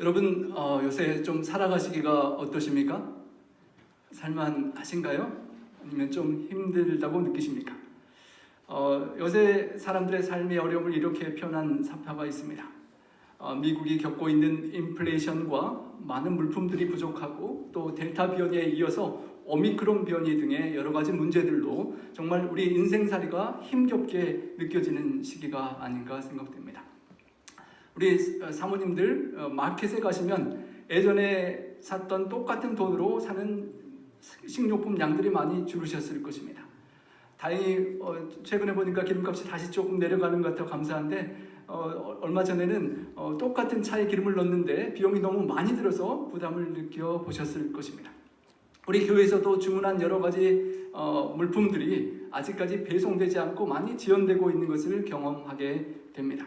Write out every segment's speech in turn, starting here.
여러분 요새 좀 살아가시기가 어떠십니까? 살만하신가요? 아니면 좀 힘들다고 느끼십니까? 요새 사람들의 삶의 어려움을 이렇게 표현한 사파가 있습니다. 미국이 겪고 있는 인플레이션과 많은 물품들이 부족하고 또 델타 변이에 이어서 오미크론 변이 등의 여러 가지 문제들로 정말 우리 인생살이가 힘겹게 느껴지는 시기가 아닌가 생각됩니다. 우리 사모님들 마켓에 가시면 예전에 샀던 똑같은 돈으로 사는 식료품 양들이 많이 줄으셨을 것입니다. 다행히 최근에 보니까 기름값이 다시 조금 내려가는 것 같아서 감사한데 얼마 전에는 똑같은 차에 기름을 넣는데 비용이 너무 많이 들어서 부담을 느껴보셨을 것입니다. 우리 교회에서도 주문한 여러 가지 물품들이 아직까지 배송되지 않고 많이 지연되고 있는 것을 경험하게 됩니다.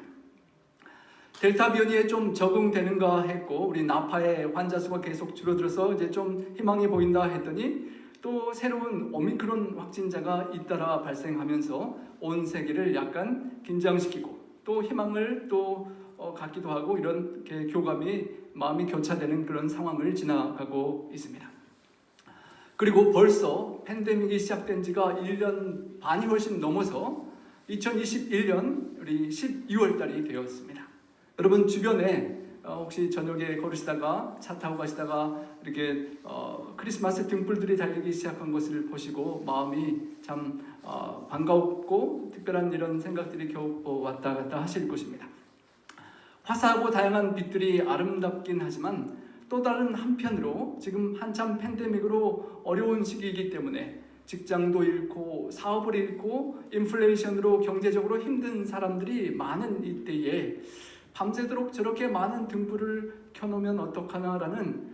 델타 변이에 좀 적응되는가 했고 우리 나파의 환자 수가 계속 줄어들어서 이제 좀 희망이 보인다 했더니 또 새로운 오미크론 확진자가 잇따라 발생하면서 온 세계를 약간 긴장시키고 또 희망을 또 갖기도 하고 이렇게 교감이 마음이 교차되는 그런 상황을 지나가고 있습니다. 그리고 벌써 팬데믹이 시작된 지가 1년 반이 훨씬 넘어서 2021년 우리 12월 달이 되었습니다. 여러분 주변에 혹시 저녁에 걸으시다가 차 타고 가시다가 이렇게 크리스마스 등불들이 달리기 시작한 것을 보시고 마음이 참 반가웠고 특별한 이런 생각들이 겨우 왔다 갔다 하실 것입니다. 화사하고 다양한 빛들이 아름답긴 하지만 또 다른 한편으로 지금 한참 팬데믹으로 어려운 시기이기 때문에 직장도 잃고 사업을 잃고 인플레이션으로 경제적으로 힘든 사람들이 많은 이때에 밤새도록 저렇게 많은 등불을 켜놓으면 어떡하나라는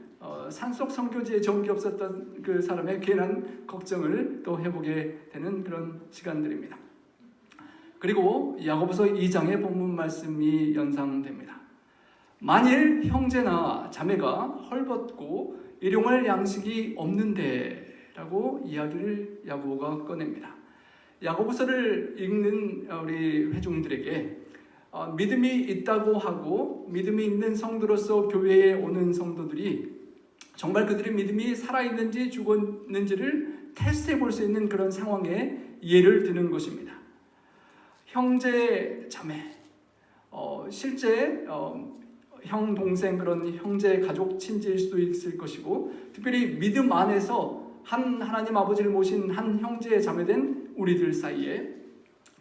산속 선교지에 전기 없었던 그 사람의 괜한 걱정을 또 해보게 되는 그런 시간들입니다. 그리고 야고보서 2장의 본문 말씀이 연상됩니다. 만일 형제나 자매가 헐벗고 일용할 양식이 없는데 라고 이야기를 야고보가 꺼냅니다. 야고보서를 읽는 우리 회중들에게 믿음이 있다고 하고 믿음이 있는 성도로서 교회에 오는 성도들이 정말 그들의 믿음이 살아있는지 죽었는지를 테스트해 볼 수 있는 그런 상황에 예를 드는 것입니다. 형제 자매, 실제 형 동생 그런 형제 가족 친지일 수도 있을 것이고 특별히 믿음 안에서 한 하나님 아버지를 모신 한 형제 자매된 우리들 사이에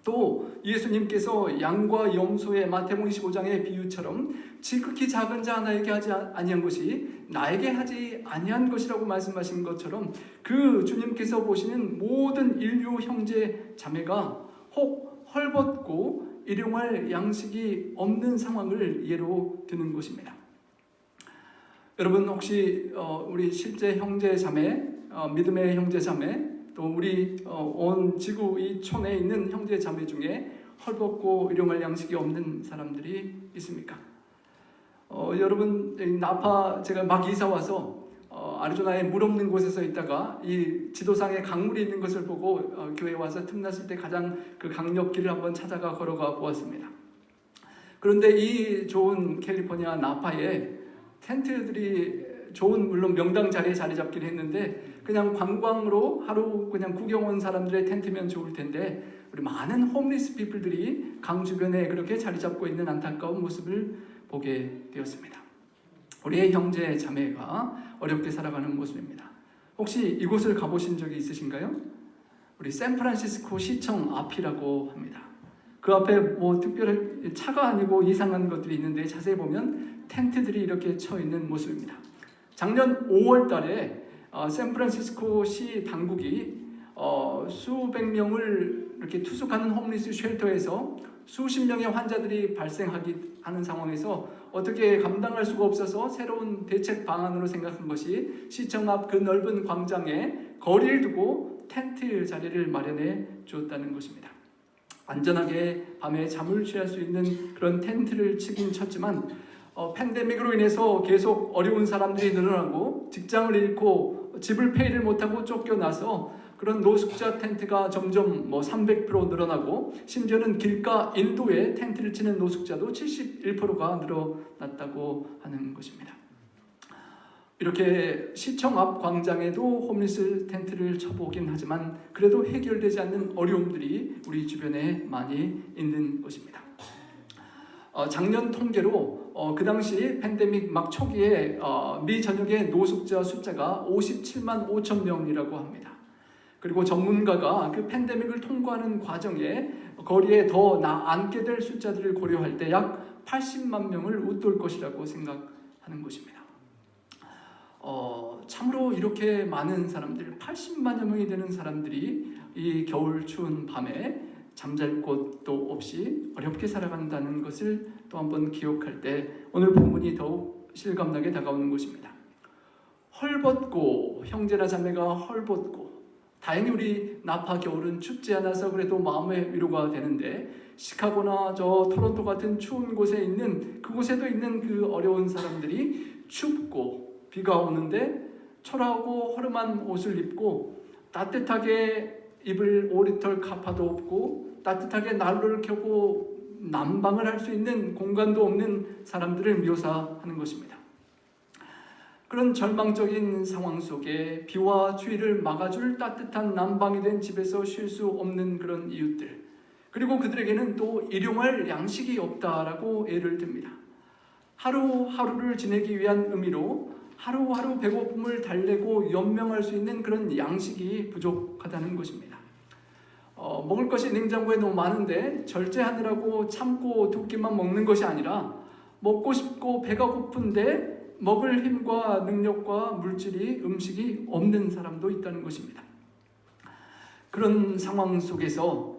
또 예수님께서 양과 염소의 마태복음 25장의 비유처럼 지극히 작은 자 하나에게 하지 아니한 것이 나에게 하지 아니한 것이라고 말씀하신 것처럼 그 주님께서 보시는 모든 인류 형제 자매가 혹 헐벗고 일용할 양식이 없는 상황을 예로 드는 것입니다. 여러분 혹시 우리 실제 형제 자매, 믿음의 형제 자매 또 우리 온 지구 이 촌에 있는 형제 자매 중에 헐벗고 일용할 양식이 없는 사람들이 있습니까? 여러분 나파 제가 막 이사 와서 아리조나에 물 없는 곳에서 있다가 이 지도상에 강물이 있는 것을 보고 교회에 와서 틈났을 때 가장 그 강력길을 한번 찾아가 걸어가 보았습니다. 그런데 이 좋은 캘리포니아 나파에 텐트들이 좋은 물론 명당 자리에 자리 잡긴 했는데 그냥 관광으로 하루 그냥 구경 온 사람들의 텐트면 좋을 텐데 우리 많은 홈리스 피플들이 강 주변에 그렇게 자리 잡고 있는 안타까운 모습을 보게 되었습니다. 우리의 형제 자매가 어렵게 살아가는 모습입니다. 혹시 이곳을 가보신 적이 있으신가요? 우리 샌프란시스코 시청 앞이라고 합니다. 그 앞에 뭐 특별히 차가 아니고 이상한 것들이 있는데 자세히 보면 텐트들이 이렇게 쳐 있는 모습입니다. 작년 5월 달에 샌프란시스코 시 당국이 수백 명을 이렇게 투숙하는 홈리스 쉘터에서 수십 명의 환자들이 발생하는 상황에서 어떻게 감당할 수가 없어서 새로운 대책 방안으로 생각한 것이 시청 앞 그 넓은 광장에 거리를 두고 텐트 자리를 마련해 주었다는 것입니다. 안전하게 밤에 잠을 취할 수 있는 그런 텐트를 치긴 쳤지만 팬데믹으로 인해서 계속 어려운 사람들이 늘어나고 직장을 잃고 집을 페이를 못하고 쫓겨나서 그런 노숙자 텐트가 점점 300% 늘어나고 심지어는 길가 인도에 텐트를 치는 노숙자도 71%가 늘어났다고 하는 것입니다. 이렇게 시청 앞 광장에도 홈리스 텐트를 쳐보긴 하지만 그래도 해결되지 않는 어려움들이 우리 주변에 많이 있는 것입니다. 작년 통계로 그 당시 팬데믹 막 초기에 미 전역의 노숙자 숫자가 57만 5천 명이라고 합니다. 그리고 전문가가 그 팬데믹을 통과하는 과정에 거리에 더 앉게 될 숫자들을 고려할 때 약 80만 명을 웃돌 것이라고 생각하는 것입니다. 참으로 이렇게 많은 사람들, 80만여 명이 되는 사람들이 이 겨울 추운 밤에 잠잘 곳도 없이 어렵게 살아간다는 것을 또 한번 기억할 때 오늘 본문이 더욱 실감나게 다가오는 것입니다. 헐벗고 형제나 자매가 헐벗고 다행히 우리 나파 겨울은 춥지 않아서 그래도 마음의 위로가 되는데 시카고나 저 토론토 같은 추운 곳에 있는 그곳에도 있는 그 어려운 사람들이 춥고 비가 오는데 초라하고 허름한 옷을 입고 따뜻하게 입을 오리털 카파도 없고 따뜻하게 난로를 켜고 난방을 할 수 있는 공간도 없는 사람들을 묘사하는 것입니다. 그런 절망적인 상황 속에 비와 추위를 막아줄 따뜻한 난방이 된 집에서 쉴 수 없는 그런 이웃들, 그리고 그들에게는 또 일용할 양식이 없다라고 예를 듭니다. 하루하루를 지내기 위한 의미로 하루하루 배고픔을 달래고 연명할 수 있는 그런 양식이 부족하다는 것입니다. 먹을 것이 냉장고에 너무 많은데 절제하느라고 참고 두 끼만 먹는 것이 아니라 먹고 싶고 배가 고픈데 먹을 힘과 능력과 물질이 음식이 없는 사람도 있다는 것입니다. 그런 상황 속에서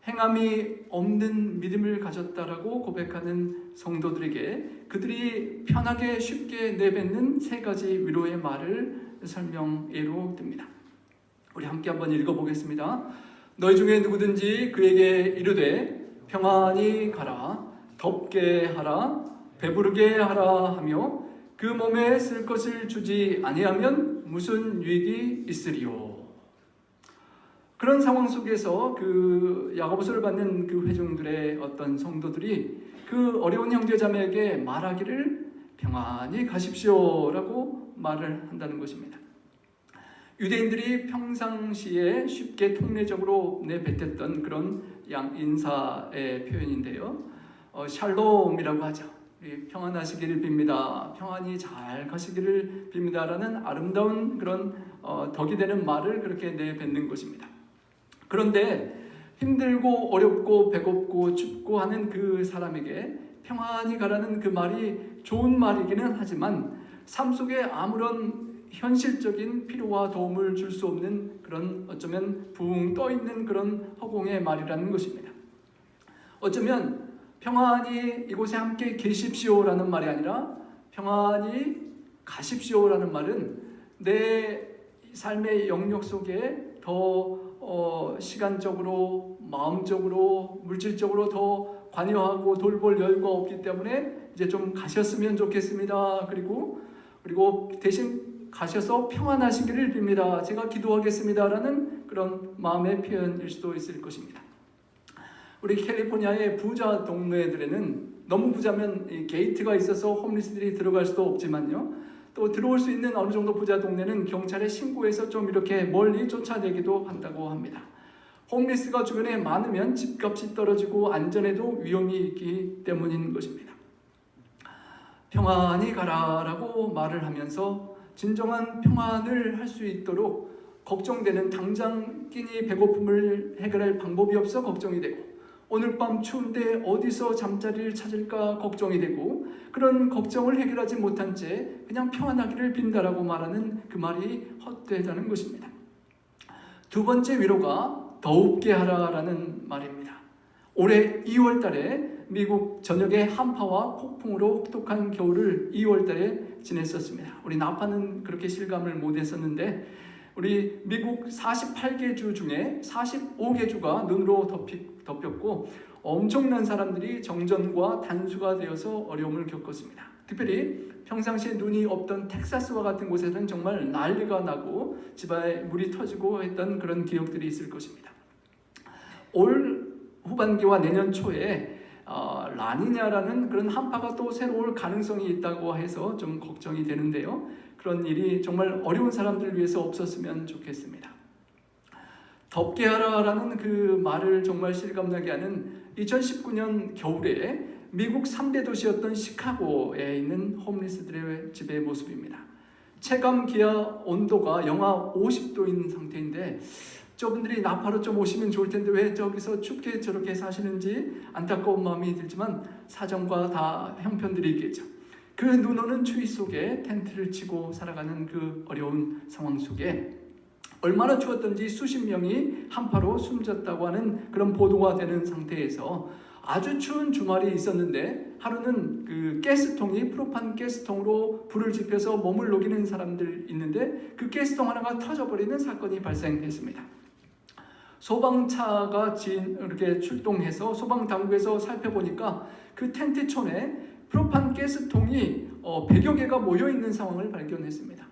행함이 없는 믿음을 가졌다라고 고백하는 성도들에게 그들이 편하게 쉽게 내뱉는 세 가지 위로의 말을 설명예로 듭니다. 우리 함께 한번 읽어보겠습니다. 너희 중에 누구든지 그에게 이르되 평안히 가라, 덥게 하라, 배부르게 하라 하며 그 몸에 쓸 것을 주지 아니하면 무슨 유익이 있으리요. 그런 상황 속에서 그 야고보서를 받는 그 회중들의 어떤 성도들이 그 어려운 형제자매에게 말하기를 평안히 가십시오라고 말을 한다는 것입니다. 유대인들이 평상시에 쉽게 통례적으로 내뱉었던 그런 인사의 표현인데요. 샬롬이라고 하죠. 평안하시기를 빕니다. 평안히 잘 가시기를 빕니다라는 아름다운 그런 덕이 되는 말을 그렇게 내뱉는 것입니다. 그런데 힘들고 어렵고 배고프고 춥고 하는 그 사람에게 평안히 가라는 그 말이 좋은 말이기는 하지만 삶 속에 아무런 현실적인 필요와 도움을 줄 수 없는 그런 어쩌면 붕 떠있는 그런 허공의 말이라는 것입니다. 어쩌면 평안히 이곳에 함께 계십시오라는 말이 아니라 평안히 가십시오라는 말은 내 삶의 영역 속에 더 시간적으로, 마음적으로, 물질적으로 더 관여하고 돌볼 여유가 없기 때문에 이제 좀 가셨으면 좋겠습니다. 그리고 대신 가셔서 평안하시기를 빕니다. 제가 기도하겠습니다라는 그런 마음의 표현일 수도 있을 것입니다. 우리 캘리포니아의 부자 동네들에는 너무 부자면 게이트가 있어서 홈리스들이 들어갈 수도 없지만요. 또 들어올 수 있는 어느 정도 부자 동네는 경찰에 신고해서 좀 이렇게 멀리 쫓아내기도 한다고 합니다. 홈리스가 주변에 많으면 집값이 떨어지고 안전에도 위험이 있기 때문인 것입니다. 평안히 가라라고 말을 하면서 진정한 평안을 할 수 있도록 걱정되는 당장 끼니 배고픔을 해결할 방법이 없어 걱정이 되고 오늘 밤 추운데 어디서 잠자리를 찾을까 걱정이 되고 그런 걱정을 해결하지 못한 채 그냥 평안하기를 빈다라고 말하는 그 말이 헛되다는 것입니다. 두 번째 위로가 더웁게 하라라는 말입니다. 올해 2월 달에 미국 전역의 한파와 폭풍으로 혹독한 겨울을 2월 달에 지냈었습니다. 우리 나파는 그렇게 실감을 못했었는데 우리 미국 48개 주 중에 45개 주가 눈으로 덮였고 엄청난 사람들이 정전과 단수가 되어서 어려움을 겪었습니다. 특별히 평상시에 눈이 없던 텍사스와 같은 곳에서는 정말 난리가 나고 집안에 물이 터지고 했던 그런 기억들이 있을 것입니다. 올 후반기와 내년 초에 라니냐라는 그런 한파가 또 새로 올 가능성이 있다고 해서 좀 걱정이 되는데요. 그런 일이 정말 어려운 사람들을 위해서 없었으면 좋겠습니다. 덥게 하라라는 그 말을 정말 실감나게 하는 2019년 겨울에 미국 3대 도시였던 시카고에 있는 홈리스들의 집의 모습입니다. 체감 기아 온도가 영하 50도인 상태인데 저분들이 나파로 좀 오시면 좋을 텐데 왜 저기서 춥게 저렇게 사시는지 안타까운 마음이 들지만 사정과 다 형편들이 있겠죠. 그 눈 오는 추위 속에 텐트를 치고 살아가는 그 어려운 상황 속에 얼마나 추웠던지 수십 명이 한파로 숨졌다고 하는 그런 보도가 되는 상태에서 아주 추운 주말이 있었는데 하루는 그 가스통이 프로판 가스통으로 불을 지펴서 몸을 녹이는 사람들 있는데 그 가스통 하나가 터져버리는 사건이 발생했습니다. 소방차가 이렇게 출동해서 소방당국에서 살펴보니까 그 텐트촌에 프로판 가스통이 100여 개가 모여있는 상황을 발견했습니다.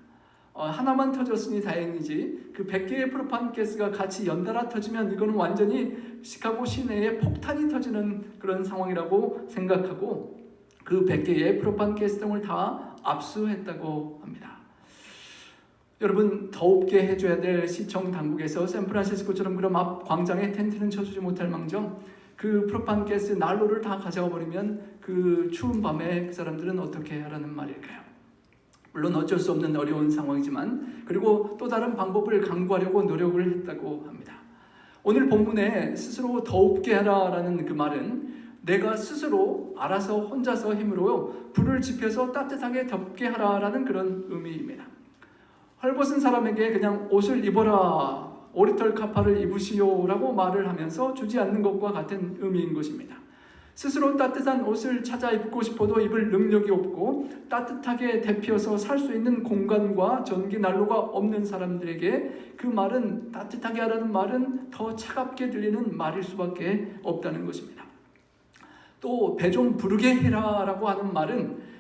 하나만 터졌으니 다행이지 그 100개의 프로판 가스가 같이 연달아 터지면 이거는 완전히 시카고 시내에 폭탄이 터지는 그런 상황이라고 생각하고 그 100개의 프로판 가스통을 다 압수했다고 합니다. 여러분 더웁게 해줘야 될 시청 당국에서 샌프란시스코처럼 그런 앞 광장에 텐트는 쳐주지 못할 망정 그 프로판 가스 난로를 다 가져가 버리면 그 추운 밤에 그 사람들은 어떻게 하라는 말일까요? 물론 어쩔 수 없는 어려운 상황이지만 그리고 또 다른 방법을 강구하려고 노력을 했다고 합니다. 오늘 본문에 스스로 더웁게 하라라는 그 말은 내가 스스로 알아서 혼자서 힘으로 불을 지펴서 따뜻하게 덥게 하라라는 그런 의미입니다. 헐벗은 사람에게 그냥 옷을 입어라, 오리털 카파를 입으시오라고 말을 하면서 주지 않는 것과 같은 의미인 것입니다. 스스로 따뜻한 옷을 찾아 입고 싶어도 입을 능력이 없고 따뜻하게 데피어서 살 수 있는 공간과 전기 난로가 없는 사람들에게 그 말은 따뜻하게 하라는 말은 더 차갑게 들리는 말일 수밖에 없다는 것입니다. 또 배 좀 부르게 해라라고 하는 말은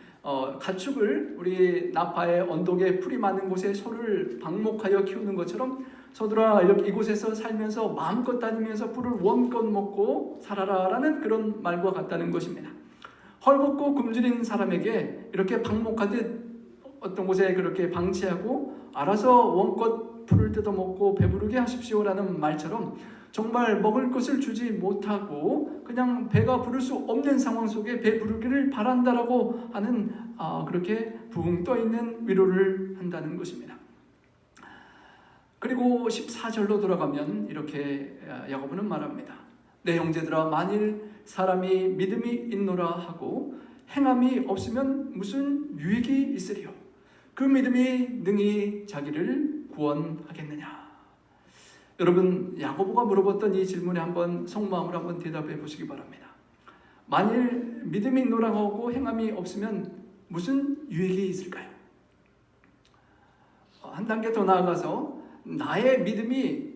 가축을 우리 나파의 언덕에 풀이 많은 곳에 소를 방목하여 키우는 것처럼 서들아 이렇게 이곳에서 살면서 마음껏 다니면서 꿀을 원껏 먹고 살아라라는 그런 말과 같다는 것입니다. 헐벗고 굶주린 사람에게 이렇게 방목하듯 어떤 곳에 그렇게 방치하고 알아서 원껏 풀을 뜯어먹고 배부르게 하십시오라는 말처럼 정말 먹을 것을 주지 못하고 그냥 배가 부를 수 없는 상황 속에 배부르기를 바란다라고 하는 그렇게 붕 떠있는 위로를 한다는 것입니다. 그리고 14절로 돌아가면 이렇게 야고보는 말합니다. 내 형제들아 만일 사람이 믿음이 있노라 하고 행함이 없으면 무슨 유익이 있으리요? 그 믿음이 능히 자기를 구원하겠느냐? 여러분 야고보가 물어봤던 이 질문에 한번 속마음을 한번 대답해 보시기 바랍니다. 만일 믿음이 있노라 하고 행함이 없으면 무슨 유익이 있을까요? 한 단계 더 나아가서 나의 믿음이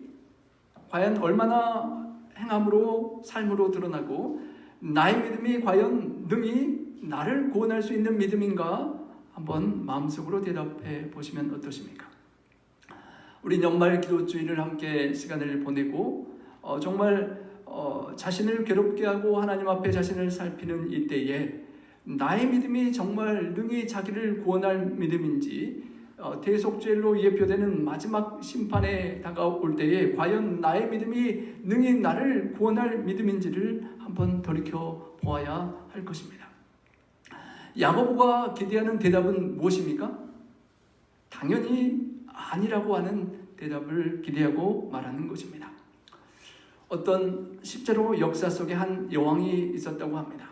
과연 얼마나 행함으로 삶으로 드러나고 나의 믿음이 과연 능히 나를 구원할 수 있는 믿음인가 한번 마음속으로 대답해 보시면 어떠십니까? 우리 연말 기도주일을 함께 시간을 보내고 정말 자신을 괴롭게 하고 하나님 앞에 자신을 살피는 이때에 나의 믿음이 정말 능히 자기를 구원할 믿음인지 대속죄로 예표되는 마지막 심판에 다가올 때에 과연 나의 믿음이 능히 나를 구원할 믿음인지를 한번 돌이켜 보아야 할 것입니다. 야고보가 기대하는 대답은 무엇입니까? 당연히 아니라고 하는 대답을 기대하고 말하는 것입니다. 어떤 실제로 역사 속에 한 여왕이 있었다고 합니다.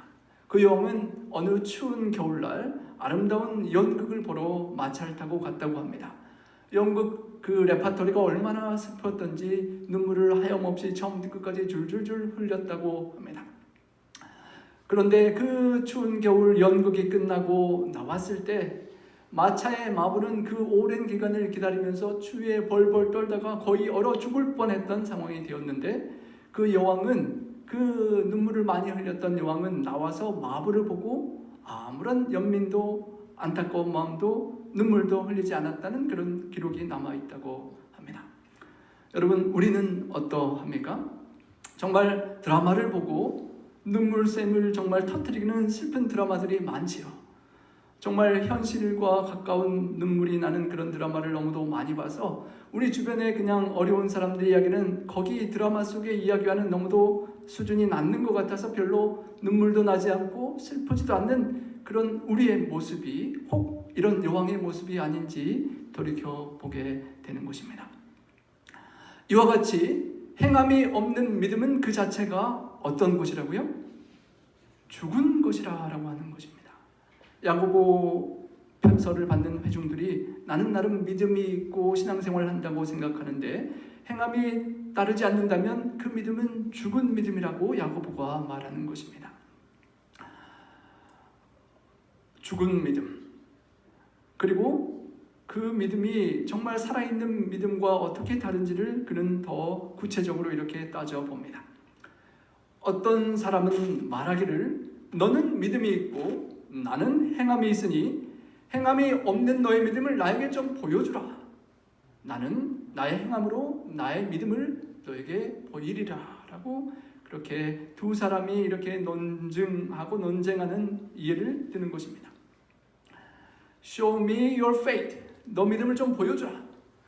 그 여왕은 어느 추운 겨울날 아름다운 연극을 보러 마차를 타고 갔다고 합니다. 연극 그 레파토리가 얼마나 슬펐던지 눈물을 하염없이 처음부터 끝까지 줄줄줄 흘렸다고 합니다. 그런데 그 추운 겨울 연극이 끝나고 나왔을 때 마차의 마부는 그 오랜 기간을 기다리면서 추위에 벌벌 떨다가 거의 얼어 죽을 뻔했던 상황이 되었는데 그 여왕은 그 눈물을 많이 흘렸던 여왕은 나와서 마부를 보고 아무런 연민도 안타까운 마음도 눈물도 흘리지 않았다는 그런 기록이 남아있다고 합니다. 여러분, 우리는 어떠합니까? 정말 드라마를 보고 눈물샘을 정말 터뜨리는 슬픈 드라마들이 많지요. 정말 현실과 가까운 눈물이 나는 그런 드라마를 너무도 많이 봐서 우리 주변에 그냥 어려운 사람들의 이야기는 거기 드라마 속의 이야기와는 너무도 수준이 낮는 것 같아서 별로 눈물도 나지 않고 슬프지도 않는 그런 우리의 모습이 혹 이런 여왕의 모습이 아닌지 돌이켜보게 되는 것입니다. 이와 같이 행함이 없는 믿음은 그 자체가 어떤 것이라고요? 죽은 것이라고 하는 것입니다. 야고보 편서를 받는 회중들이 나는 나름 믿음이 있고 신앙생활을 한다고 생각하는데 행함이 따르지 않는다면 그 믿음은 죽은 믿음이라고 야고보가 말하는 것입니다. 죽은 믿음, 그리고 그 믿음이 정말 살아있는 믿음과 어떻게 다른지를 그는 더 구체적으로 이렇게 따져봅니다. 어떤 사람은 말하기를 너는 믿음이 있고 나는 행함이 있으니 행함이 없는 너의 믿음을 나에게 좀 보여주라. 나는 나의 행함으로 나의 믿음을 너에게 보이리라 라고 그렇게 두 사람이 이렇게 논증하고 논쟁하는 예를 드는 것입니다. Show me your faith. 너 믿음을 좀 보여주라.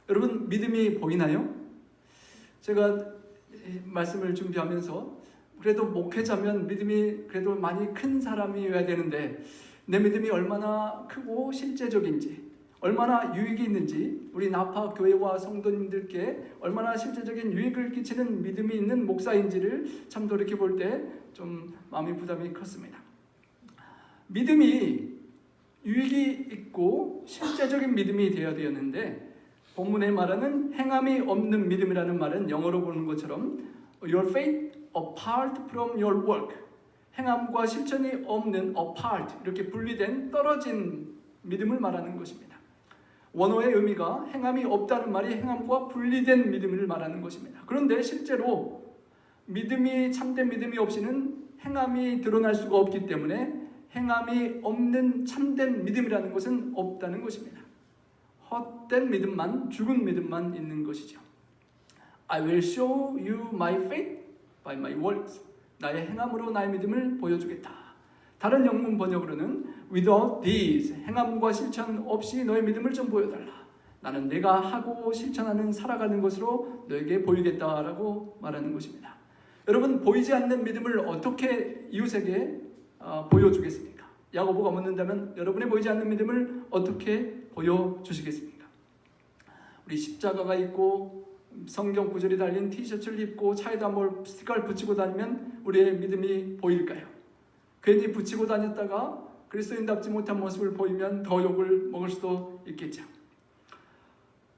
여러분, 믿음이 보이나요? 제가 말씀을 준비하면서 그래도 목회자면 믿음이 그래도 많이 큰 사람이어야 되는데 내 믿음이 얼마나 크고 실제적인지, 얼마나 유익이 있는지, 우리 나파 교회와 성도님들께 얼마나 실제적인 유익을 끼치는 믿음이 있는 목사인지를 참 돌이켜볼 때 좀 마음의 부담이 컸습니다. 믿음이 유익이 있고 실제적인 믿음이 되어야 되었는데 본문에 말하는 행함이 없는 믿음이라는 말은 영어로 보는 것처럼 Your faith apart from your work, 행함과 실천이 없는 apart, 이렇게 분리된 떨어진 믿음을 말하는 것입니다. 원어의 의미가 행함이 없다는 말이 행함과 분리된 믿음을 말하는 것입니다. 그런데 실제로 믿음이 참된 믿음이 없이는 행함이 드러날 수가 없기 때문에 행함이 없는 참된 믿음이라는 것은 없다는 것입니다. 헛된 믿음만, 죽은 믿음만 있는 것이죠. I will show you my faith by my works. 나의 행함으로 나의 믿음을 보여주겠다. 다른 영문 번역으로는 without these, 행함과 실천 없이 너의 믿음을 좀 보여달라. 나는 내가 하고 실천하는 살아가는 것으로 너에게 보이겠다라고 말하는 것입니다. 여러분, 보이지 않는 믿음을 어떻게 이웃에게 보여주겠습니까? 야고보가 묻는다면 여러분의 보이지 않는 믿음을 어떻게 보여주시겠습니까? 우리 십자가가 있고 성경 구절이 달린 티셔츠를 입고 차에다 뭘 스티커를 붙이고 다니면 우리의 믿음이 보일까요? 괜히 붙이고 다녔다가 그리스도인답지 못한 모습을 보이면 더 욕을 먹을 수도 있겠죠.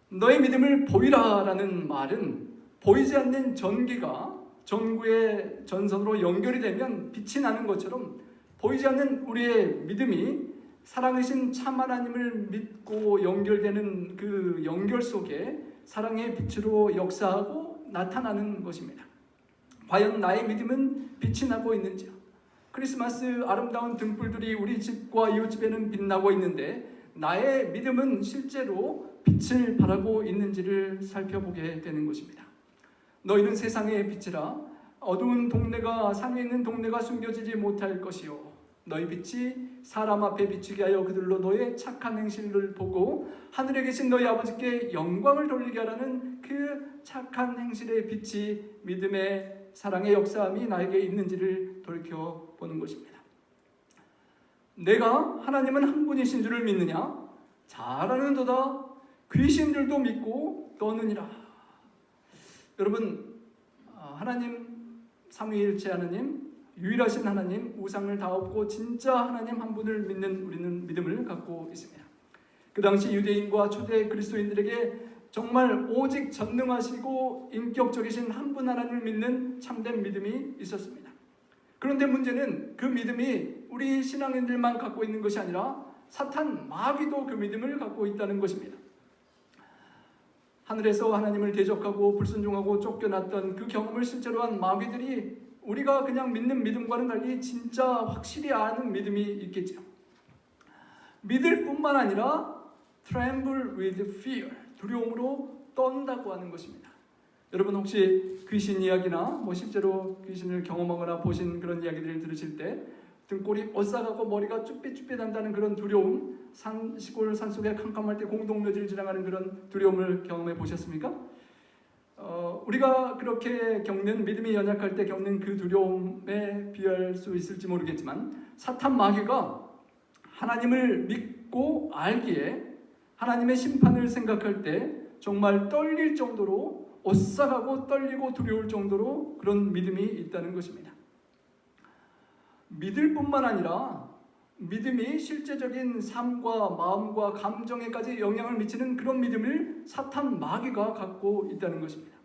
너의 믿음을 보이라라는 말은 보이지 않는 전기가 전구의 전선으로 연결이 되면 빛이 나는 것처럼 보이지 않는 우리의 믿음이 살아계신 참 하나님을 믿고 연결되는 그 연결 속에 사랑의 빛으로 역사하고 나타나는 것입니다. 과연 나의 믿음은 빛이 나고 있는지요? 크리스마스 아름다운 등불들이 우리 집과 이웃집에는 빛나고 있는데 나의 믿음은 실제로 빛을 발하고 있는지를 살펴보게 되는 것입니다. 너희는 세상의 빛이라 어두운 동네가 산에 있는 동네가 숨겨지지 못할 것이요 너희 빛이 사람 앞에 비추게 하여 그들로 너의 착한 행실을 보고 하늘에 계신 너희 아버지께 영광을 돌리게 하라는 그 착한 행실의 빛이 믿음의 사랑의 역사함이 나에게 있는지를 돌이켜보는 것입니다. 내가 하나님은 한 분이신 줄을 믿느냐? 잘 아는도다. 귀신들도 믿고 떠느니라. 여러분, 하나님 삼위일체 하나님, 유일하신 하나님, 우상을 다 없고 진짜 하나님 한 분을 믿는 우리는 믿음을 갖고 있습니다. 그 당시 유대인과 초대 그리스도인들에게 정말 오직 전능하시고 인격적이신 한 분 하나님을 믿는 참된 믿음이 있었습니다. 그런데 문제는 그 믿음이 우리 신앙인들만 갖고 있는 것이 아니라 사탄 마귀도 그 믿음을 갖고 있다는 것입니다. 하늘에서 하나님을 대적하고 불순종하고 쫓겨났던 그 경험을 실제로 한 마귀들이 우리가 그냥 믿는 믿음과는 달리 진짜 확실히 아는 믿음이 있겠죠. 믿을 뿐만 아니라 tremble with fear, 두려움으로 떤다고 하는 것입니다. 여러분 혹시 귀신 이야기나 실제로 귀신을 경험하거나 보신 그런 이야기들을 들으실 때 등골이 오싹하고 머리가 쭈삣쭈삣한다는 그런 두려움, 시골 산속에 캄캄할 때 공동묘지를 지나가는 그런 두려움을 경험해 보셨습니까? 우리가 그렇게 겪는, 믿음이 연약할 때 겪는 그 두려움에 비할 수 있을지 모르겠지만 사탄 마귀가 하나님을 믿고 알기에 하나님의 심판을 생각할 때 정말 떨릴 정도로, 오싹하고 떨리고 두려울 정도로 그런 믿음이 있다는 것입니다. 믿을 뿐만 아니라 믿음이 실제적인 삶과 마음과 감정에까지 영향을 미치는 그런 믿음을 사탄 마귀가 갖고 있다는 것입니다.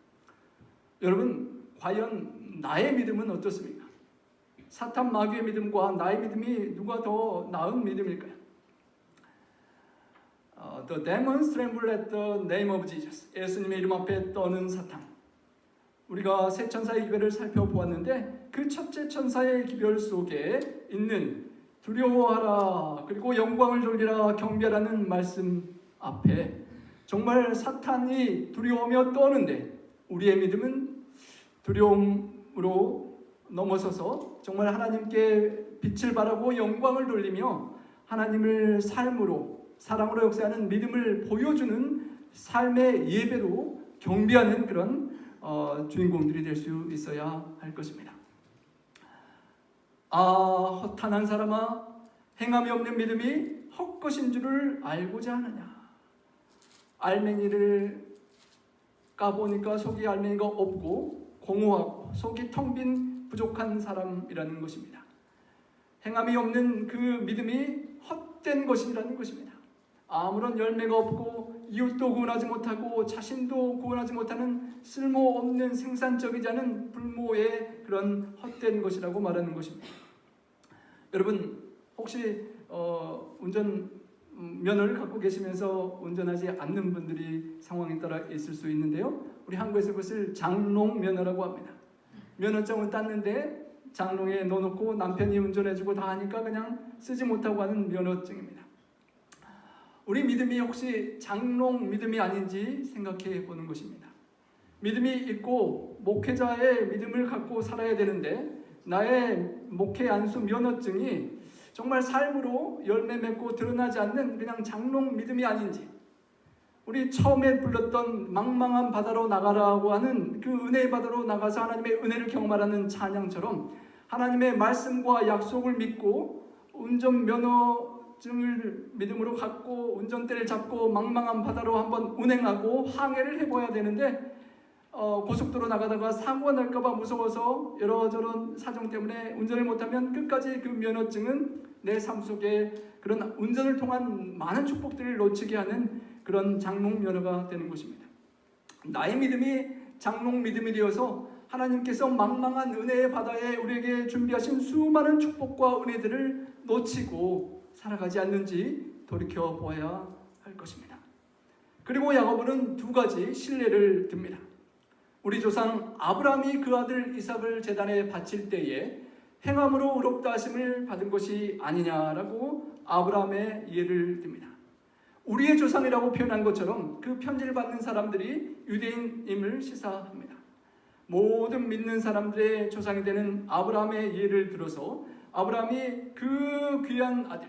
여러분, 과연 나의 믿음은 어떻습니까? 사탄 마귀의 믿음과 나의 믿음이 누가 더 나은 믿음일까요? The demons tremble at the name of Jesus. 예수님의 이름 앞에 떠는 사탄. 우리가 세 천사의 기별을 살펴보았는데 그 첫째 천사의 기별 속에 있는 두려워하라 그리고 영광을 돌리라 경배하라는 말씀 앞에 정말 사탄이 두려워하며 떠는데 우리의 믿음은 두려움으로 넘어서서 정말 하나님께 빛을 발하고 영광을 돌리며 하나님을 삶으로, 사랑으로 역사하는 믿음을 보여주는 삶의 예배로 경배하는 그런 주인공들이 될 수 있어야 할 것입니다. 허탄한 사람아, 행함이 없는 믿음이 헛것인 줄을 알고자 하느냐. 알맹이를 까보니까 속이 알맹이가 없고 공허하고 속이 텅 빈 부족한 사람이라는 것입니다. 행함이 없는 그 믿음이 헛된 것이라는 것입니다. 아무런 열매가 없고 이웃도 구원하지 못하고 자신도 구원하지 못하는 쓸모없는 생산적이지 않은 불모의 그런 헛된 것이라고 말하는 것입니다. 여러분 혹시 운전 면허를 갖고 계시면서 운전하지 않는 분들이 상황에 따라 있을 수 있는데요. 우리 한국에서 그것을 장롱 면허라고 합니다. 면허증을 땄는데 장롱에 넣어놓고 남편이 운전해주고 다 하니까 그냥 쓰지 못하고 하는 면허증입니다. 우리 믿음이 혹시 장롱 믿음이 아닌지 생각해 보는 것입니다. 믿음이 있고 목회자의 믿음을 갖고 살아야 되는데 나의 목회 안수 면허증이 정말 삶으로 열매 맺고 드러나지 않는 그냥 장롱 믿음이 아닌지, 우리 처음에 불렀던 망망한 바다로 나가라고 하는 그 은혜의 바다로 나가서 하나님의 은혜를 경험하라는 찬양처럼 하나님의 말씀과 약속을 믿고 운전면허증을 믿음으로 갖고 운전대를 잡고 망망한 바다로 한번 운행하고 항해를 해봐야 되는데 고속도로 나가다가 사고가 날까봐 무서워서 여러저런 사정 때문에 운전을 못하면 끝까지 그 면허증은 내 삶 속에 그런 운전을 통한 많은 축복들을 놓치게 하는 그런 장롱 면허가 되는 것입니다. 나의 믿음이 장롱 믿음이 되어서 하나님께서 망망한 은혜의 바다에 우리에게 준비하신 수많은 축복과 은혜들을 놓치고 살아가지 않는지 돌이켜보아야 할 것입니다. 그리고 야고보는 두 가지 신뢰를 듭니다. 우리 조상 아브라함이 그 아들 이삭을 제단에 바칠 때에 행함으로 의롭다 하심을 받은 것이 아니냐라고 아브라함의 예를 듭니다. 우리의 조상이라고 표현한 것처럼 그 편지를 받는 사람들이 유대인임을 시사합니다. 모든 믿는 사람들의 조상이 되는 아브라함의 예를 들어서 아브라함이 그 귀한 아들,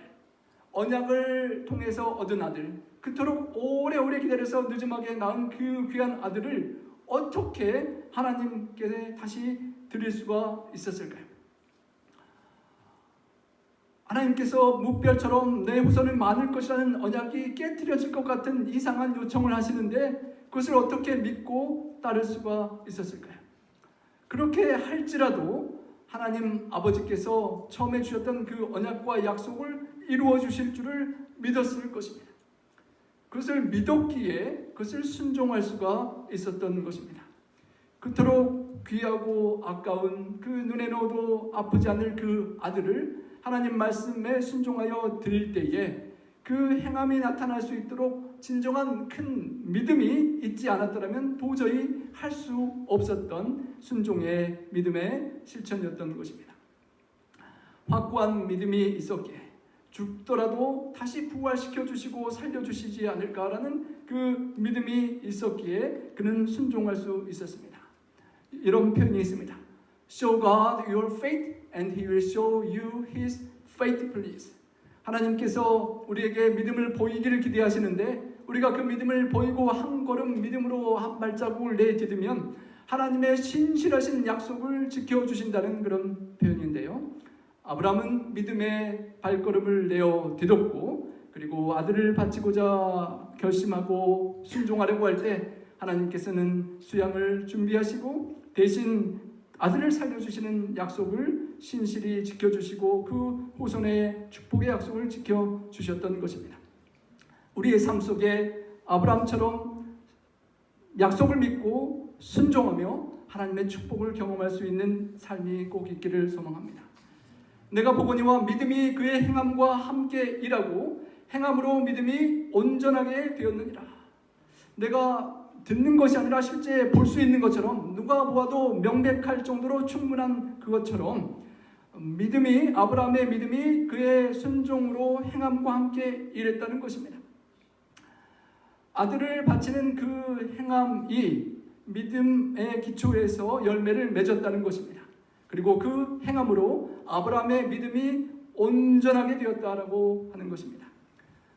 언약을 통해서 얻은 아들, 그토록 오래오래 기다려서 늦음하게 낳은 그 귀한 아들을 어떻게 하나님께 다시 드릴 수가 있었을까요? 하나님께서 무별처럼 내 후손은 많을 것이라는 언약이 깨트려질 것 같은 이상한 요청을 하시는데 그것을 어떻게 믿고 따를 수가 있었을까요? 그렇게 할지라도 하나님 아버지께서 처음에 주셨던 그 언약과 약속을 이루어 주실 줄을 믿었을 것입니다. 그것을 믿었기에 그것을 순종할 수가 있었던 것입니다. 그토록 귀하고 아까운 그 눈에 넣어도 아프지 않을 그 아들을 하나님 말씀에 순종하여 드릴 때에 그 행함이 나타날 수 있도록 진정한 큰 믿음이 있지 않았더라면 도저히 할 수 없었던 순종의 믿음의 실천이었던 것입니다. 확고한 믿음이 있었기에 죽더라도 다시 부활시켜 주시고 살려주시지 않을까라는 그 믿음이 있었기에 그는 순종할 수 있었습니다. 이런 표현이 있습니다. Show God your faith and He will show you His faithfulness. 하나님께서 우리에게 믿음을 보이기를 기대하시는데 우리가 그 믿음을 보이고 한 걸음 믿음으로 한 발자국을 내딛으면 하나님의 신실하신 약속을 지켜주신다는 그런 표현인데요. 아브라함은 믿음의 발걸음을 내어 디뎠고 그리고 아들을 바치고자 결심하고 순종하려고 할 때 하나님께서는 수양을 준비하시고 대신 아들을 살려주시는 약속을 신실히 지켜주시고 그 후손의 축복의 약속을 지켜주셨던 것입니다. 우리의 삶 속에 아브라함처럼 약속을 믿고 순종하며 하나님의 축복을 경험할 수 있는 삶이 꼭 있기를 소망합니다. 내가 보거니와 믿음이 그의 행함과 함께 일하고 행함으로 믿음이 온전하게 되었느니라. 내가 듣는 것이 아니라 실제 볼 수 있는 것처럼 누가 보아도 명백할 정도로 충분한 그것처럼 믿음이 아브라함의 믿음이 그의 순종으로 행함과 함께 일했다는 것입니다. 아들을 바치는 그 행함이 믿음의 기초에서 열매를 맺었다는 것입니다. 그리고 그 행함으로 아브라함의 믿음이 온전하게 되었다라고 하는 것입니다.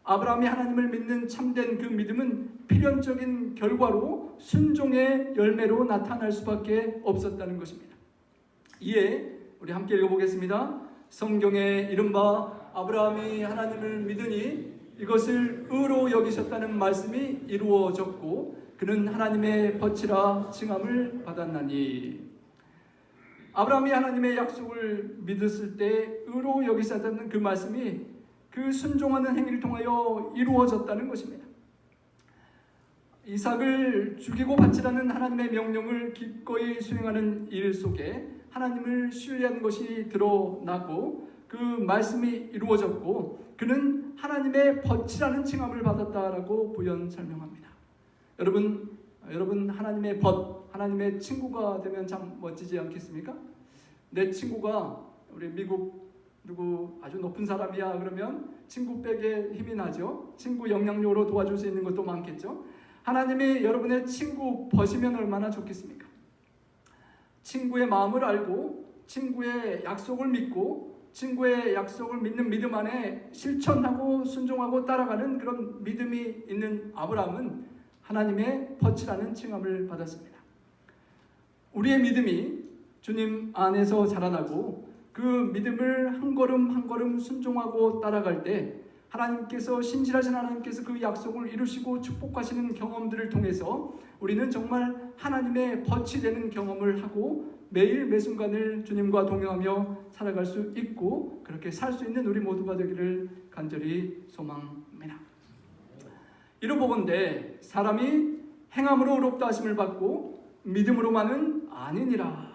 아브라함이 하나님을 믿는 참된 그 믿음은 필연적인 결과로 순종의 열매로 나타날 수밖에 없었다는 것입니다. 이에 우리 함께 읽어보겠습니다. 성경에 이른바 아브라함이 하나님을 믿으니 이것을 의로 여기셨다는 말씀이 이루어졌고 그는 하나님의 벗이라 칭함을 받았나니. 아브라함이 하나님의 약속을 믿었을 때 의로 여기셨다는 그 말씀이 그 순종하는 행위를 통하여 이루어졌다는 것입니다. 이삭을 죽이고 바치라는 하나님의 명령을 기꺼이 수행하는 일 속에 하나님을 신뢰한 것이 드러나고 그 말씀이 이루어졌고 그는 하나님의 벗이라는 칭함을 받았다라고 부연 설명합니다. 여러분 하나님의 벗, 하나님의 친구가 되면 참 멋지지 않겠습니까? 내 친구가 우리 미국 누구 아주 높은 사람이야 그러면 친구 백에 힘이 나죠. 친구 영향력으로 도와줄 수 있는 것도 많겠죠. 하나님이 여러분의 친구 벗이면 얼마나 좋겠습니까? 친구의 마음을 알고 친구의 약속을 믿고 친구의 약속을 믿는 믿음 안에 실천하고 순종하고 따라가는 그런 믿음이 있는 아브라함은 하나님의 벗이라는 칭함을 받았습니다. 우리의 믿음이 주님 안에서 자라나고 그 믿음을 한 걸음 한 걸음 순종하고 따라갈 때 하나님께서 신실하신 하나님께서 그 약속을 이루시고 축복하시는 경험들을 통해서 우리는 정말 하나님의 벗이 되는 경험을 하고 매일 매순간을 주님과 동행하며 살아갈 수 있고 그렇게 살 수 있는 우리 모두가 되기를 간절히 소망합니다. 이로보건대 사람이 행함으로 의롭다 하심을 받고 믿음으로만은 아니니라.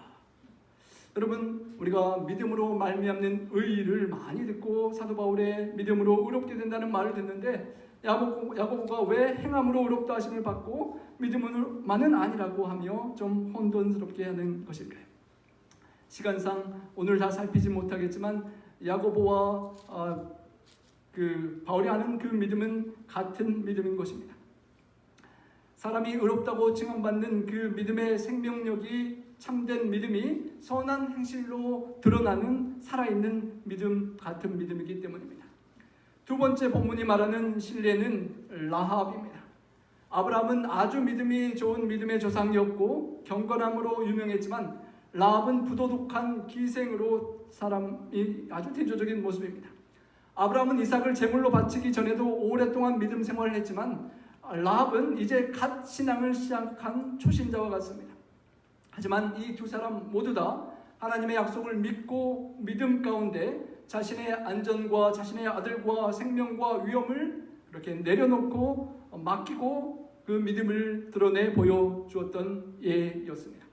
여러분 우리가 믿음으로 말미암는 의를 많이 듣고 사도 바울의 믿음으로 의롭게 된다는 말을 듣는데 야고보가 왜 행함으로 의롭다 하심을 받고 믿음으로만은 아니라고 하며 좀 혼돈스럽게 하는 것일까요? 시간상 오늘 다 살피지 못하겠지만 야고보와 바울이 하는 그 믿음은 같은 믿음인 것입니다. 사람이 의롭다고 칭함받는 그 믿음의 생명력이 참된 믿음이 선한 행실로 드러나는 살아있는 믿음 같은 믿음이기 때문입니다. 두 번째 본문이 말하는 신뢰는 라합입니다. 아브라함은 아주 믿음이 좋은 믿음의 조상이었고 경건함으로 유명했지만 라합은 부도덕한 기생으로 사람이 아주 대조적인 모습입니다. 아브라함은 이삭을 제물로 바치기 전에도 오랫동안 믿음 생활을 했지만 라합은 이제 갓 신앙을 시작한 초신자와 같습니다. 하지만 이 두 사람 모두 다 하나님의 약속을 믿고 믿음 가운데 자신의 안전과 자신의 아들과 생명과 위험을 그렇게 내려놓고 맡기고 그 믿음을 드러내 보여주었던 예였습니다.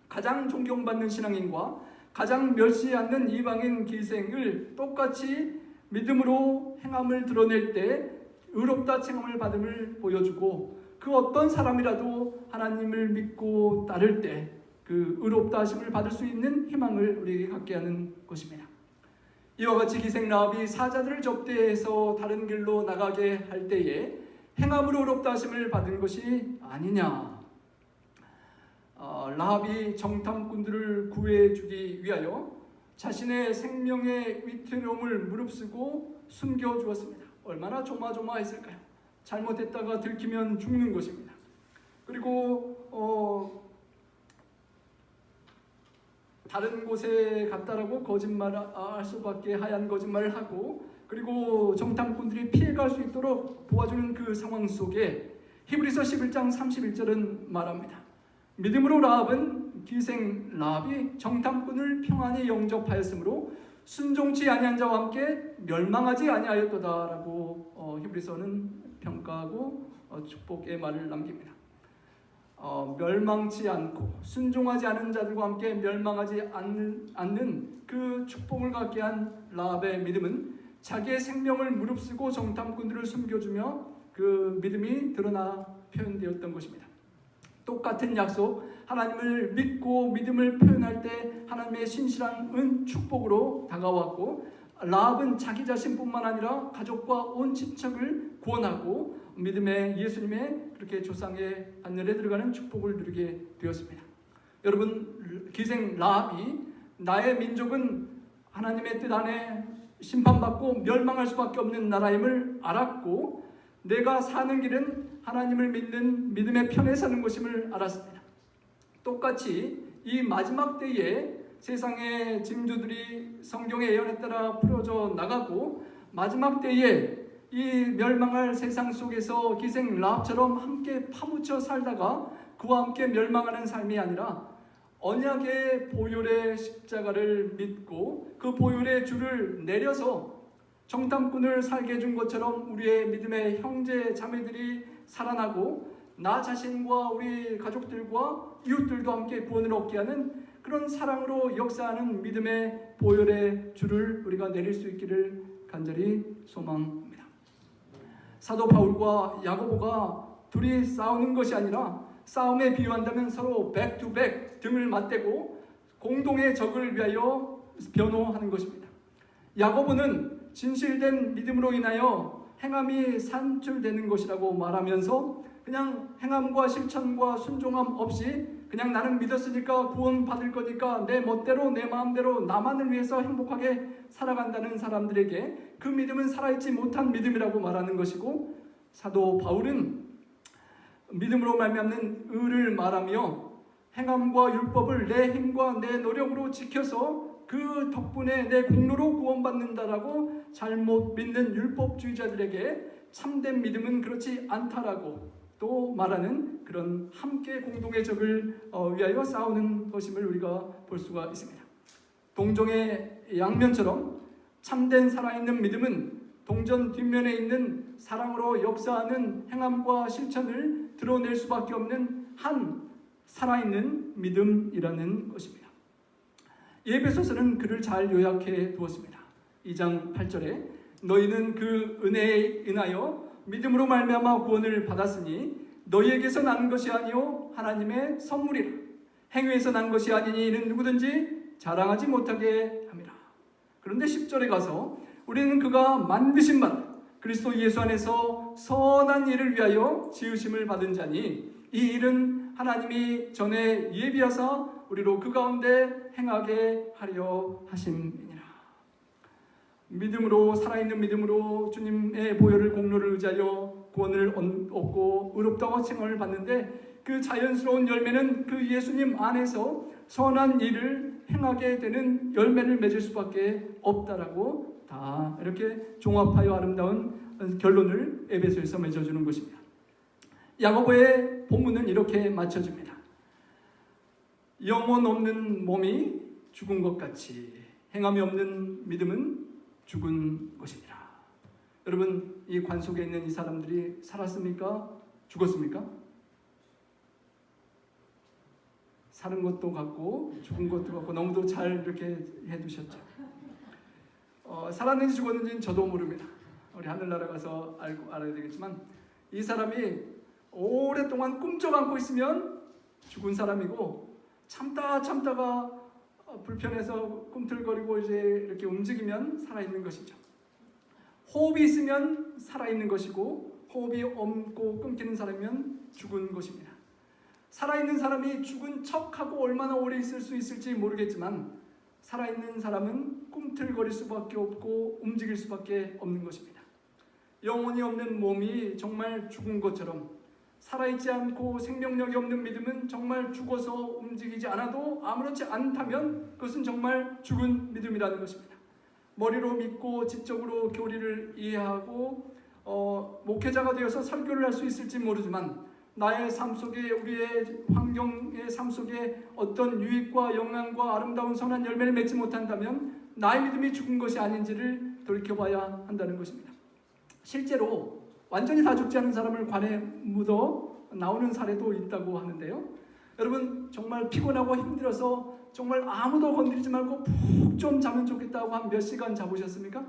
가장 존경받는 신앙인과 가장 멸시 않는 이방인 기생을 똑같이 믿음으로 행함을 드러낼 때 의롭다 칭함을 받음을 보여주고 그 어떤 사람이라도 하나님을 믿고 따를 때 그 의롭다 하심을 받을 수 있는 희망을 우리에게 갖게 하는 것입니다. 이와 같이 기생 라합이 사자들을 접대해서 다른 길로 나가게 할 때에 행함으로 의롭다 하심을 받은 것이 아니냐. 라합이 정탐꾼들을 구해주기 위하여 자신의 생명의 위태로움을 무릅쓰고 숨겨주었습니다. 얼마나 조마조마했을까요? 잘못했다가 들키면 죽는 것입니다. 그리고 다른 곳에 갔다라고 거짓말할 수밖에 하얀 거짓말을 하고, 그리고 정탐꾼들이 피해갈 수 있도록 도와주는 그 상황 속에 히브리서 11장 31절은 말합니다. 믿음으로 라합은 기생 라합이 정탐꾼을 평안히 영접하였으므로 순종치 아니한 자와 함께 멸망하지 아니하였도다라고 히브리서는 평가하고 축복의 말을 남깁니다. 멸망치 않고 순종하지 않은 자들과 함께 멸망하지 않는 그 축복을 갖게 한 라합의 믿음은 자기의 생명을 무릅쓰고 정탐꾼들을 숨겨주며 그 믿음이 드러나 표현되었던 것입니다. 똑같은 약속, 하나님을 믿고 믿음을 표현할 때 하나님의 신실한 축복으로 다가왔고, 라합은 자기 자신뿐만 아니라 가족과 온 친척을 구원하고 믿음의 예수님의 그렇게 조상의 하늘에 들어가는 축복을 누리게 되었습니다. 여러분, 기생 라합이 나의 민족은 하나님의 뜻 안에 심판받고 멸망할 수밖에 없는 나라임을 알았고, 내가 사는 길은 하나님을 믿는 믿음의 편에 사는 것임을 알았습니다. 똑같이 이 마지막 때에 세상의 징조들이 성경의 예언에 따라 풀어져 나가고, 마지막 때에 이 멸망할 세상 속에서 기생 라합처럼 함께 파묻혀 살다가 그와 함께 멸망하는 삶이 아니라 언약의 보혈의 십자가를 믿고 그 보혈의 줄을 내려서 정탐꾼을 살게 해준 것처럼 우리의 믿음의 형제 자매들이 살아나고 나 자신과 우리 가족들과 이웃들도 함께 구원을 얻게 하는 그런 사랑으로 역사하는 믿음의 보혈의 줄을 우리가 내릴 수 있기를 간절히 소망합니다. 사도 바울과 야고보가 둘이 싸우는 것이 아니라 싸움에 비유한다면 서로 백투백 등을 맞대고 공동의 적을 위하여 변호하는 것입니다. 야고보는 진실된 믿음으로 인하여 행함이 산출되는 것이라고 말하면서 그냥 행함과 실천과 순종함 없이 그냥 나는 믿었으니까 구원 받을 거니까 내 멋대로 내 마음대로 나만을 위해서 행복하게 살아간다는 사람들에게 그 믿음은 살아있지 못한 믿음이라고 말하는 것이고, 사도 바울은 믿음으로 말미암는 의를 말하며 행함과 율법을 내 힘과 내 노력으로 지켜서 그 덕분에 내 공로로 구원받는다라고 잘못 믿는 율법주의자들에게 참된 믿음은 그렇지 않다라고 또 말하는 그런 함께 공동의 적을 위하여 싸우는 것임을 우리가 볼 수가 있습니다. 동정의 양면처럼 참된 살아있는 믿음은 동전 뒷면에 있는 사랑으로 역사하는 행함과 실천을 드러낼 수밖에 없는 한 살아있는 믿음이라는 것입니다. 에베소서는 그를 잘 요약해 두었습니다. 2장 8절에 너희는 그 은혜에 인하여 믿음으로 말미암아 구원을 받았으니 너희에게서 난 것이 아니요 하나님의 선물이라. 행위에서 난 것이 아니니 이는 누구든지 자랑하지 못하게 함이라. 그런데 10절에 가서 우리는 그가 만드신 바 그리스도 예수 안에서 선한 일을 위하여 지으심을 받은 자니 이 일은 하나님이 전에 예비하사 우리로 그 가운데 행하게 하려 하심이니라. 믿음으로, 살아있는 믿음으로 주님의 보혈을 공로를 의지하여 구원을 얻고 의롭다고 칭함을 받는데, 그 자연스러운 열매는 그 예수님 안에서 선한 일을 행하게 되는 열매를 맺을 수밖에 없다라고 다 이렇게 종합하여 아름다운 결론을 에베소에서 맺어주는 것입니다. 야고보의 본문은 이렇게 맞춰집니다. 영혼 없는 몸이 죽은 것 같이 행함이 없는 믿음은 죽은 것이니라. 여러분, 이 관 속에 있는 이 사람들이 살았습니까? 죽었습니까? 사는 것도 같고 죽은 것도 같고 너무도 잘 이렇게 해두셨죠. 살았는지 죽었는지는 저도 모릅니다. 우리 하늘나라 가서 알아야 되겠지만 이 사람이 오랫동안 꿈쩍 안고 있으면 죽은 사람이고 참다가 불편해서 꿈틀거리고 이제 이렇게 움직이면 살아있는 것이죠. 호흡이 있으면 살아있는 것이고 호흡이 없고 끊기는 사람이면 죽은 것입니다. 살아있는 사람이 죽은 척하고 얼마나 오래 있을 수 있을지 모르겠지만 살아있는 사람은 꿈틀거릴 수밖에 없고 움직일 수밖에 없는 것입니다. 영혼이 없는 몸이 정말 죽은 것처럼 살아있지 않고 생명력이 없는 믿음은 정말 죽어서 움직이지 않아도 아무렇지 않다면 그것은 정말 죽은 믿음이라는 것입니다. 머리로 믿고 지적으로 교리를 이해하고 목회자가 되어서 설교를 할 수 있을지 모르지만 나의 삶 속에 우리의 환경의 삶 속에 어떤 유익과 영향과 아름다운 선한 열매를 맺지 못한다면 나의 믿음이 죽은 것이 아닌지를 돌이켜봐야 한다는 것입니다. 실제로 완전히 다 죽지 않은 사람을 관에 묻어 나오는 사례도 있다고 하는데요. 여러분 정말 피곤하고 힘들어서 정말 아무도 건드리지 말고 푹 좀 자면 좋겠다고 한 몇 시간 자보셨습니까?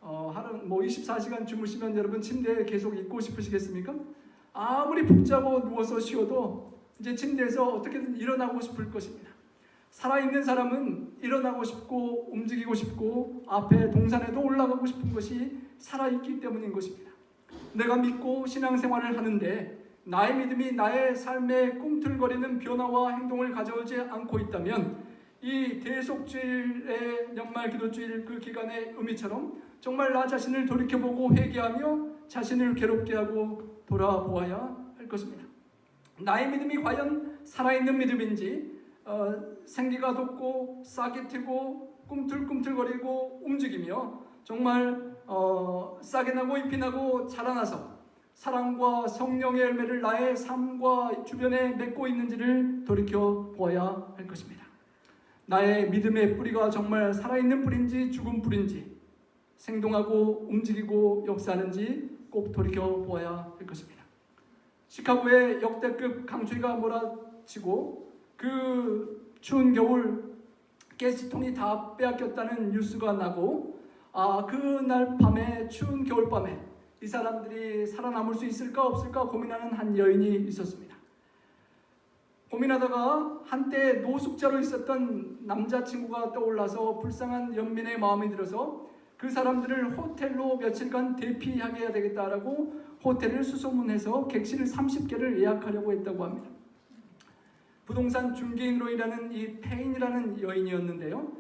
하루 24시간 주무시면 여러분 침대에 계속 있고 싶으시겠습니까? 아무리 푹 자고 누워서 쉬어도 이제 침대에서 어떻게든 일어나고 싶을 것입니다. 살아있는 사람은 일어나고 싶고 움직이고 싶고 앞에 동산에도 올라가고 싶은 것이 살아있기 때문인 것입니다. 내가 믿고 신앙생활을 하는데 나의 믿음이 나의 삶에 꿈틀거리는 변화와 행동을 가져오지 않고 있다면 이 대속주일의 연말 기도주일 그 기간의 의미처럼 정말 나 자신을 돌이켜보고 회개하며 자신을 괴롭게 하고 돌아보아야 할 것입니다. 나의 믿음이 과연 살아있는 믿음인지 생기가 돋고 싹이 트고 꿈틀꿈틀거리고 움직이며 정말 싹이 나고 잎이 나고 자라나서 사랑과 성령의 열매를 나의 삶과 주변에 맺고 있는지를 돌이켜보아야 할 것입니다. 나의 믿음의 뿌리가 정말 살아있는 뿌리인지 죽은 뿌리인지 생동하고 움직이고 역사하는지 꼭 돌이켜보아야 할 것입니다. 시카고의 역대급 강추위가 몰아치고 그 추운 겨울 가스통이 다 빼앗겼다는 뉴스가 나고 그날 밤에 추운 겨울밤에 이 사람들이 살아남을 수 있을까 없을까 고민하는 한 여인이 있었습니다. 고민하다가 한때 노숙자로 있었던 남자친구가 떠올라서 불쌍한 연민의 마음이 들어서 그 사람들을 호텔로 며칠간 대피하게 해야 되겠다라고 호텔을 수소문해서 객실 30개를 예약하려고 했다고 합니다. 부동산 중개인으로 일하는 이 페인이라는 여인이었는데요.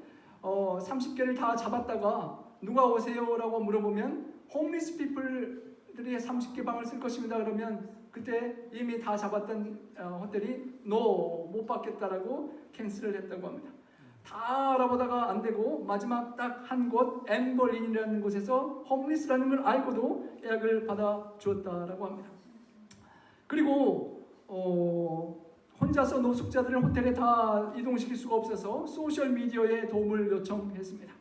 30개를 다 잡았다가 누가 오세요? 라고 물어보면 홈리스 피플들이 30개 방을 쓸 것입니다. 그러면 그때 이미 다 잡았던 호텔이 못 받겠다라고 캔슬을 했다고 합니다. 다 알아보다가 안 되고 마지막 딱 한 곳 엠버린이라는 곳에서 홈리스라는 걸 알고도 예약을 받아 주었다라고 합니다. 그리고 혼자서 노숙자들을 호텔에 다 이동시킬 수가 없어서 소셜미디어에 도움을 요청했습니다.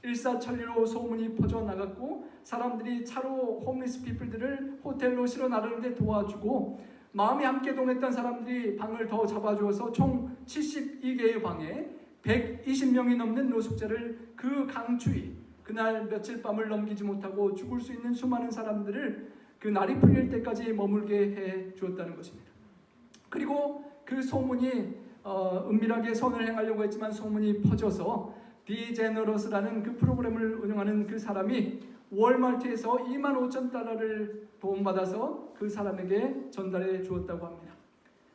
일사천리로 소문이 퍼져나갔고 사람들이 차로 홈리스 피플들을 호텔로 실어 나르는데 도와주고 마음이 함께 동했던 사람들이 방을 더 잡아주어서 총 72개의 방에 120명이 넘는 노숙자를 그 강추위 그날 며칠 밤을 넘기지 못하고 죽을 수 있는 수많은 사람들을 그 날이 풀릴 때까지 머물게 해 주었다는 것입니다. 그리고 그 소문이 은밀하게 선을 행하려고 했지만 소문이 퍼져서 디제너러스라는 그 프로그램을 운영하는 그 사람이 월마트에서 25,000달러를 도움받아서 그 사람에게 전달해 주었다고 합니다.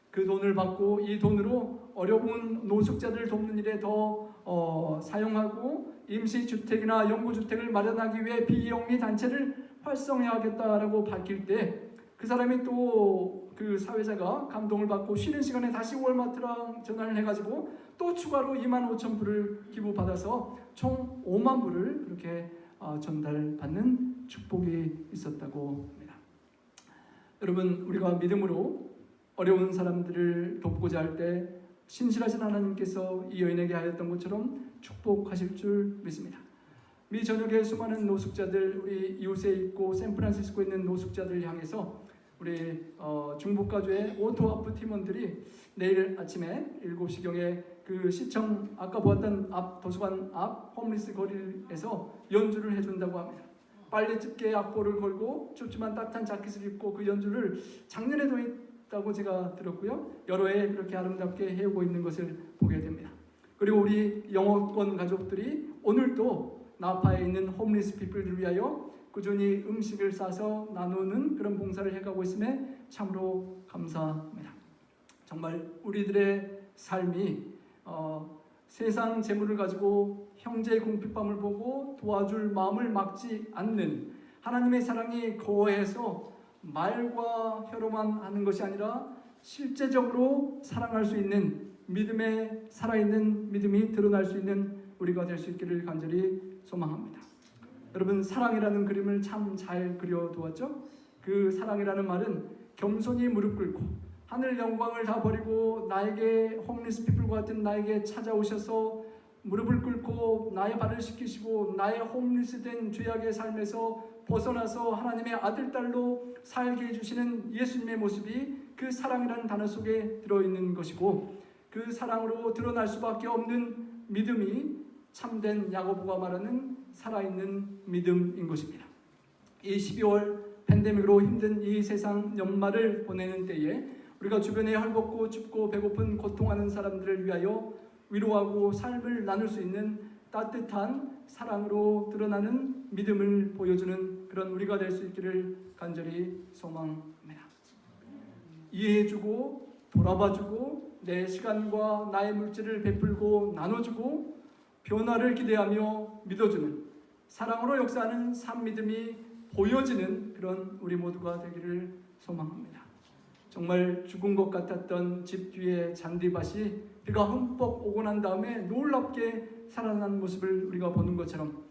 그 돈을 받고 이 돈으로 어려운 노숙자들을 돕는 일에 더 사용하고 임시주택이나 영구주택을 마련하기 위해 비영리 단체를 활성화하겠다라고 밝힐 때 그 사람이 또 그 사회자가 감동을 받고 쉬는 시간에 다시 월마트랑 전화를 해가지고 또 추가로 25,000불을 기부받아서 총 5만 불을 그렇게 전달받는 축복이 있었다고 합니다. 여러분 우리가 믿음으로 어려운 사람들을 돕고자 할 때 신실하신 하나님께서 이 여인에게 하였던 것처럼 축복하실 줄 믿습니다. 미 전역의 수많은 노숙자들 우리 이웃에 있고 샌프란시스코에 있는 노숙자들을 향해서 우리 중북가주의 오토아프 팀원들이 내일 아침에 7시경에 그 시청 아까 보았던 앞 도서관 앞 홈리스 거리에서 연주를 해준다고 합니다. 빨래집게 악보를 걸고 춥지만 따뜻한 자켓을 입고 그 연주를 작년에도 했다고 제가 들었고요. 여러 해 그렇게 아름답게 해오고 있는 것을 보게 됩니다. 그리고 우리 영어권 가족들이 오늘도 나파에 있는 홈리스 피플들을 위하여 꾸준히 음식을 싸서 나누는 그런 봉사를 해가고 있음에 참으로 감사합니다. 정말 우리들의 삶이 세상 재물을 가지고 형제의 궁핍함을 보고 도와줄 마음을 막지 않는 하나님의 사랑이 거해서 말과 혀로만 하는 것이 아니라 실제적으로 사랑할 수 있는 믿음에 살아있는 믿음이 드러날 수 있는 우리가 될 수 있기를 간절히 소망합니다. 여러분, 사랑이라는 그림을 참 잘 그려두었죠? 그 사랑이라는 말은 겸손히 무릎 꿇고 하늘 영광을 다 버리고 나에게 홈리스 피플과 같은 나에게 찾아오셔서 무릎을 꿇고 나의 발을 씻기시고 나의 홈리스된 죄악의 삶에서 벗어나서 하나님의 아들, 딸로 살게 해주시는 예수님의 모습이 그 사랑이라는 단어 속에 들어있는 것이고, 그 사랑으로 드러날 수밖에 없는 믿음이 참된 야고보가 말하는 살아있는 믿음인 것입니다. 이 12월 팬데믹으로 힘든 이 세상 연말을 보내는 때에 우리가 주변에 헐벗고 춥고 배고픈 고통하는 사람들을 위하여 위로하고 삶을 나눌 수 있는 따뜻한 사랑으로 드러나는 믿음을 보여주는 그런 우리가 될 수 있기를 간절히 소망합니다. 이해해주고 돌아봐주고 내 시간과 나의 물질을 베풀고 나눠주고 변화를 기대하며 믿어주는 사랑으로 역사하는 산 믿음이 보여지는 그런 우리 모두가 되기를 소망합니다. 정말 죽은 것 같았던 집 뒤에 잔디밭이 비가 흠뻑 오고 난 다음에 놀랍게 살아난 모습을 우리가 보는 것처럼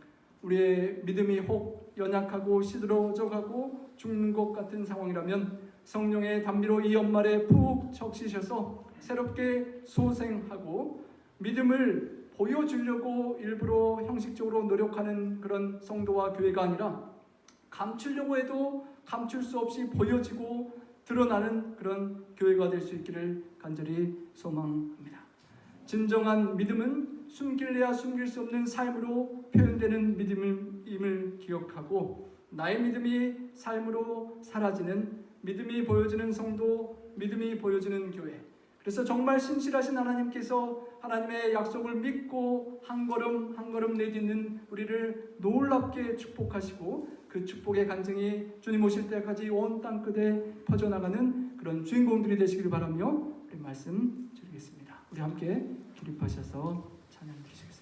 우리의 믿음이 혹 연약하고 시들어져 가고 죽는 것 같은 상황이라면 성령의 단비로 이 연말에 푹 적시셔서 새롭게 소생하고 믿음을 보여주려고 일부러 형식적으로 노력하는 그런 성도와 교회가 아니라 감추려고 해도 감출 수 없이 보여지고 드러나는 그런 교회가 될 수 있기를 간절히 소망합니다. 진정한 믿음은 숨길래야 숨길 수 없는 삶으로 표현되는 믿음임을 기억하고 나의 믿음이 삶으로 사라지는 믿음이 보여지는 성도, 믿음이 보여지는 교회. 그래서 정말 신실하신 하나님께서 하나님의 약속을 믿고 한 걸음 한 걸음 내딛는 우리를 놀랍게 축복하시고 그 축복의 간증이 주님 오실 때까지 온 땅끝에 퍼져나가는 그런 주인공들이 되시길 바라며 우리 말씀 드리겠습니다. 우리 함께 기립하셔서 찬양 드리시겠습니다.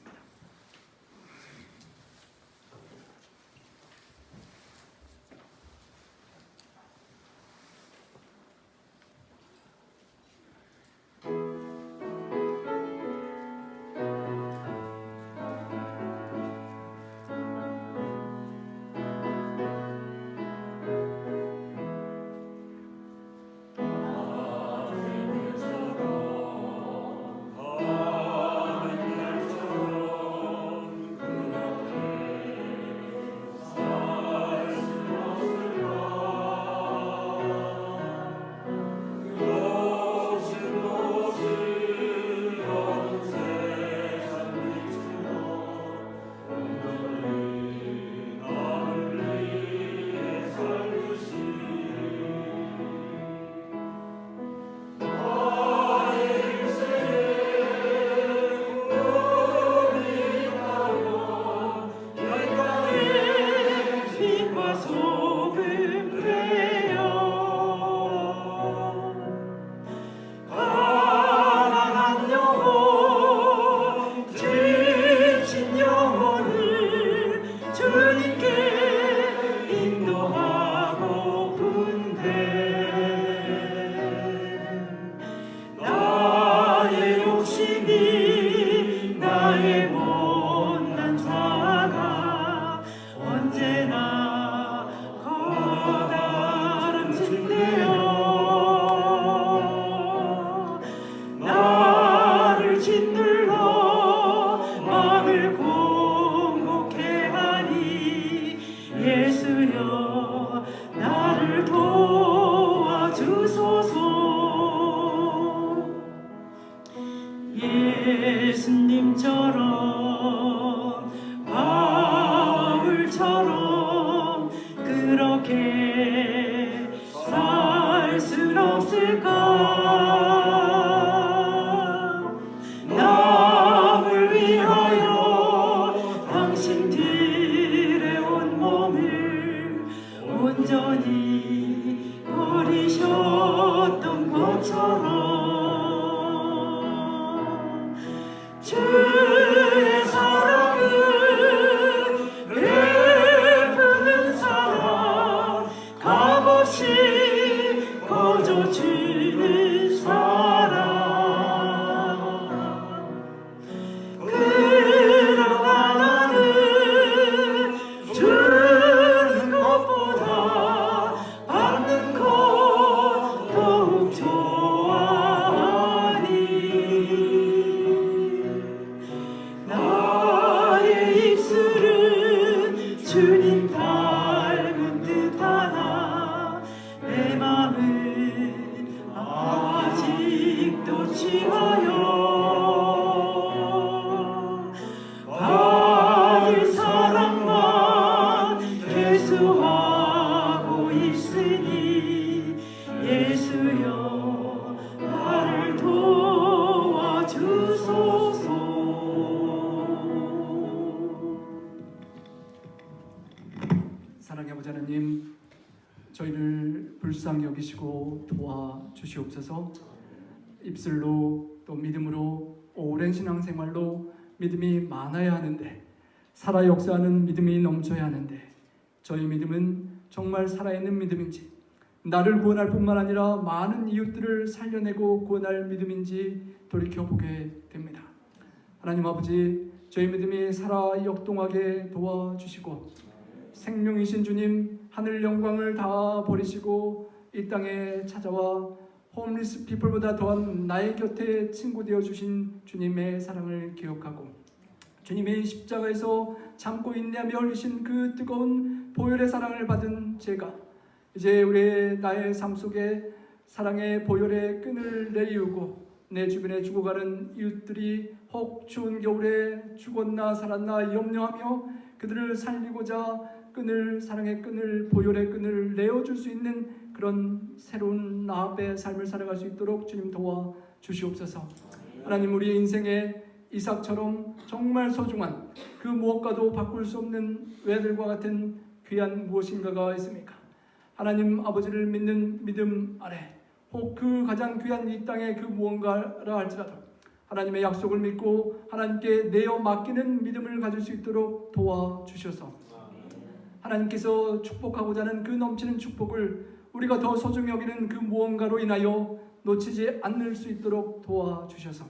예수님처럼 바울처럼 그렇게 살 순 없을까? 남을 끝까지 버리셨던 것처럼 주의 사랑은 베푸는 사랑 값없이 거저주는 사랑 그러나 나는 주는 것보다 받는 것 더욱 좋아하니 나의 입술은 주님 닮은 듯하나 내 맘은 아직도 취하여 받을 사랑만 계수하고 있으니 예수여 나를 도와주소서. 사랑의 아버지 하나님, 저희를 불쌍히 여기시고 도와주시옵소서. 입술로 또 믿음으로 오랜 신앙생활로 믿음이 많아야 하는데, 살아 역사하는 믿음이 넘쳐야 하는데, 저희 믿음은 정말 살아있는 믿음인지, 나를 구원할 뿐만 아니라 많은 이웃들을 살려내고 구원할 믿음인지 돌이켜보게 됩니다. 하나님 아버지, 저희 믿음이 살아 역동하게 도와주시고, 생명이신 주님, 하늘 영광을 다 버리시고 이 땅에 찾아와 홈리스 피플보다 더한 나의 곁에 친구 되어 주신 주님의 사랑을 기억하고, 주님의 십자가에서 참고 인내하며 흘리신 그 뜨거운 보혈의 사랑을 받은 제가 이제 나의 삶 속에 사랑의 보혈의 끈을 내리우고, 내 주변에 죽어가는 이웃들이 혹 추운 겨울에 죽었나 살았나 염려하며 그들을 살리고자 사랑의 끈을, 보혈의 끈을 내어줄 수 있는 그런 새로운 나합의 삶을 살아갈 수 있도록 주님 도와주시옵소서. 하나님, 우리의 인생에 이삭처럼 정말 소중한 그 무엇과도 바꿀 수 없는 외들과 같은 귀한 무엇인가가 있습니까? 하나님 아버지를 믿는 믿음 아래 혹 그 가장 귀한 이 땅의 그 무언가라 할지라도 하나님의 약속을 믿고 하나님께 내어 맡기는 믿음을 가질 수 있도록 도와주셔서 하나님께서 축복하고자 하는 그 넘치는 축복을 우리가 더 소중히 여기는 그 무언가로 인하여 놓치지 않을 수 있도록 도와주셔서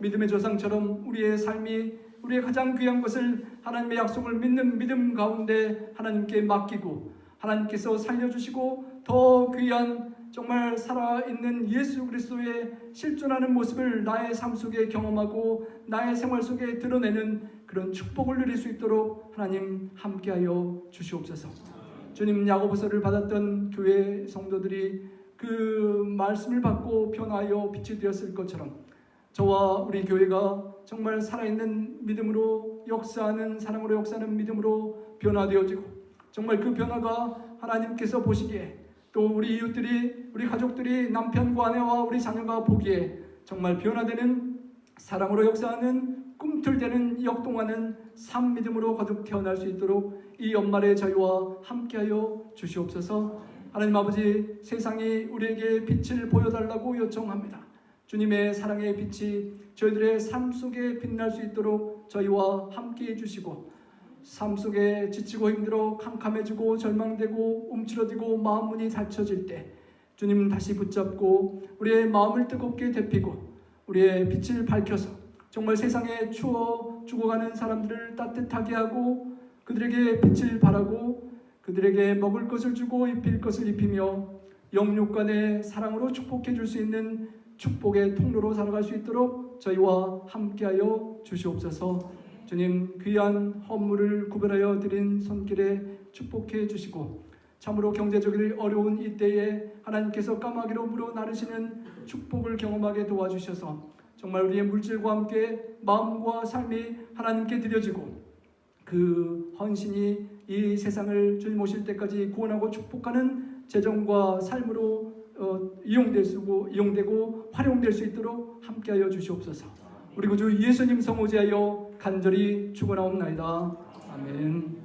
믿음의 조상처럼 우리의 삶이 우리의 가장 귀한 것을 하나님의 약속을 믿는 믿음 가운데 하나님께 맡기고 하나님께서 살려주시고 더 귀한 정말 살아있는 예수 그리스도의 실존하는 모습을 나의 삶 속에 경험하고 나의 생활 속에 드러내는 그런 축복을 누릴 수 있도록 하나님 함께하여 주시옵소서. 주님, 야고보서를 받았던 교회 성도들이 그 말씀을 받고 변화하여 빛이 되었을 것처럼 저와 우리 교회가 정말 살아있는 믿음으로 역사하는, 사랑으로 역사하는 믿음으로 변화되어지고 정말 그 변화가 하나님께서 보시기에 또 우리 이웃들이, 우리 가족들이, 남편과 아내와 우리 자녀가 보기에 정말 변화되는, 사랑으로 역사하는, 꿈틀대는, 역동하는 삶 믿음으로 거듭 태어날 수 있도록 이 연말에 저희와 함께하여 주시옵소서. 하나님 아버지, 세상이 우리에게 빛을 보여달라고 요청합니다. 주님의 사랑의 빛이 저희들의 삶 속에 빛날 수 있도록 저희와 함께해 주시고, 삶 속에 지치고 힘들어 캄캄해지고 절망되고 움츠러들고 마음 문이 닫혀질 때 주님 다시 붙잡고 우리의 마음을 뜨겁게 데피고 우리의 빛을 밝혀서 정말 세상에 추워 죽어가는 사람들을 따뜻하게 하고 그들에게 빛을 발하고 그들에게 먹을 것을 주고 입힐 것을 입히며 영육과 내 사랑으로 축복해 줄 수 있는 축복의 통로로 살아갈 수 있도록 저희와 함께하여 주시옵소서. 주님, 귀한 헌물을 구별하여 드린 손길에 축복해 주시고 참으로 경제적으로 어려운 이때에 하나님께서 까마귀로 물어 나르시는 축복을 경험하게 도와주셔서 정말 우리의 물질과 함께 마음과 삶이 하나님께 드려지고 그 헌신이 이 세상을 주님 오실 때까지 구원하고 축복하는 재정과 삶으로 이용되고 활용될 수 있도록 함께하여 주시옵소서. 우리 구주 예수님 성호지하여 간절히 축원하옵나이다. 아멘.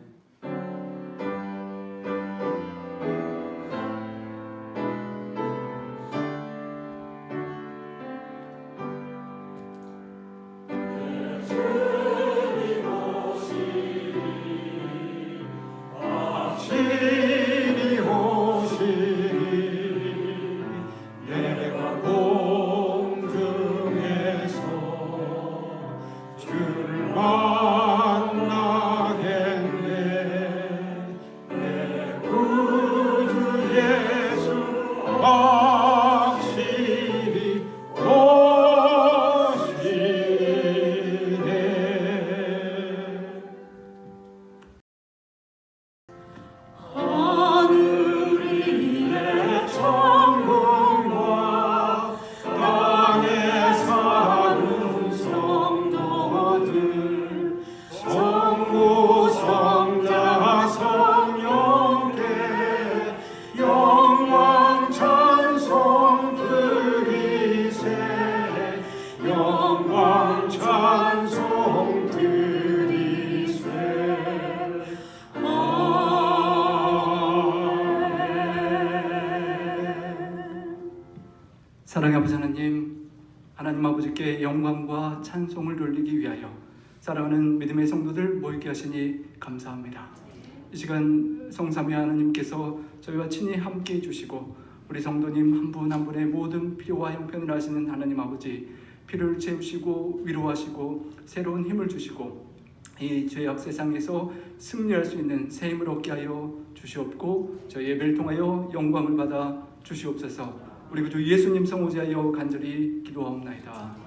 사랑의 아버지 하나님, 하나님 아버지께 영광과 찬송을 돌리기 위하여 사랑하는 믿음의 성도들 모이게 하시니 감사합니다. 이 시간 성삼위 하나님께서 저희와 친히 함께 해주시고 우리 성도님 한 분 한 분의 모든 필요와 형편을 아시는 하나님 아버지, 필요를 채우시고 위로하시고 새로운 힘을 주시고 이 죄악 세상에서 승리할 수 있는 새 힘을 얻게 하여 주시옵고 저희 예배를 통하여 영광을 받아 주시옵소서. 우리 구주 예수님 성호지하여 간절히 기도하옵나이다.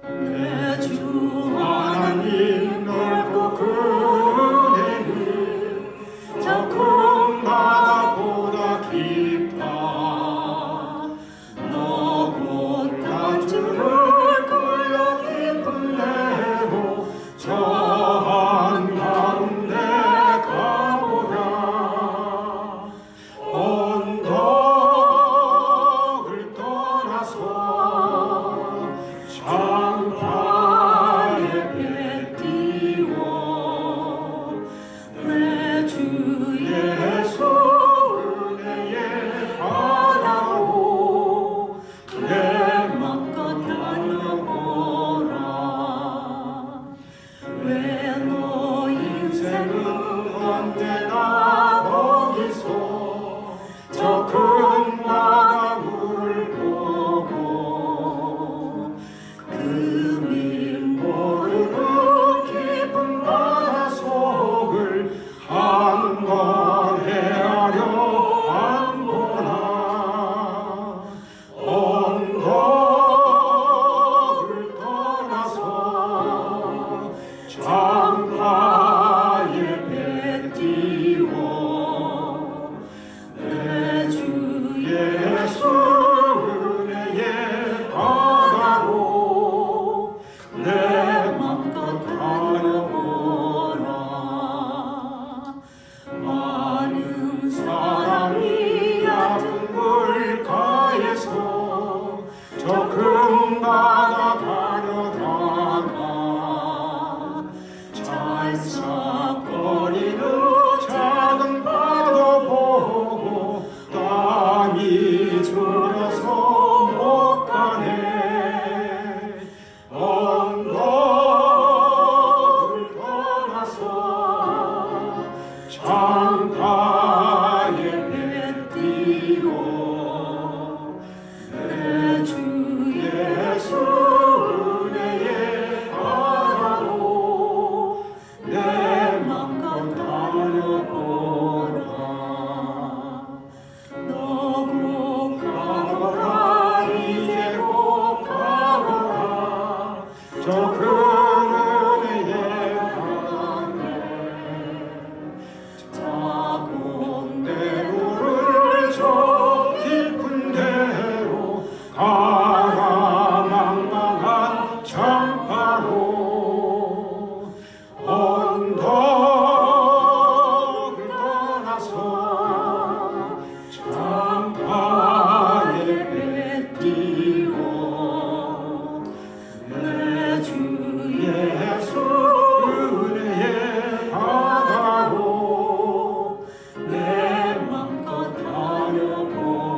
내 주 하나님 넓고 그 은혜는 저 큰 바다보다 깊다. 너 곧 단주를 끌려 깊은 데로 저 한가운데 가보라. 언덕을 떠나서 장파에 배 띄워 내 주 예수 은혜의 바다로 내 맘껏 다녀보라. 왜 너 인생은 언제나 거기서 저 큰 바다물을 보고 금일 모르는 깊은 바다 속을 한번 헤아려 안 보나. 언덕을 떠나서 장파에 배 띄워 내 주 예수 은혜의 바다로 내 맘껏 다녀보라. 많은 사람이 얕은 물가에서 저 큰 바다 가려다가 찰싹거리는 작은 바다 보고 땀이 줄어서 못 가네. 언덕을 떠나서 장파에 배 띄워 내 주 예수 은혜의 바다로 내 맘껏 다녀보라. 너 곧 가거라. 이제 곧 가거라. 저 큰 은혜의 바다에 자국 내 물을 저 깊은 데로 가라. 망망한 장파로 언덕을 떠나서 장파에 배 띄워 내 주 예수 은혜의 바다로 내 맘껏 다녀보라.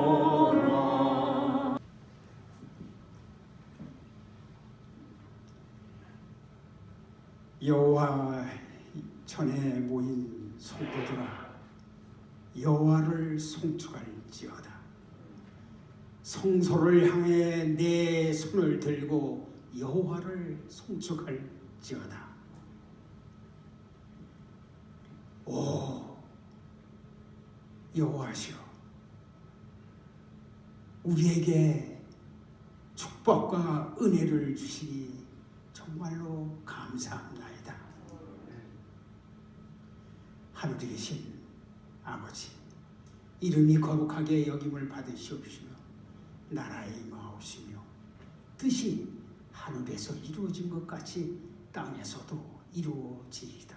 여호와 전에 모인 성도들아, 여호와를 송축할지어다. 성소를 향해 내 손을 들고 여호와를 송축할지어다. 오 여호와시여, 우리에게 축복과 은혜를 주시니 정말로 감사합나이다. 하늘에 계신 아버지, 이름이 거룩하게 여김을 받으시옵시며 나라에 임하옵시며 뜻이 하늘에서 이루어진 것 같이 땅에서도 이루어지이다.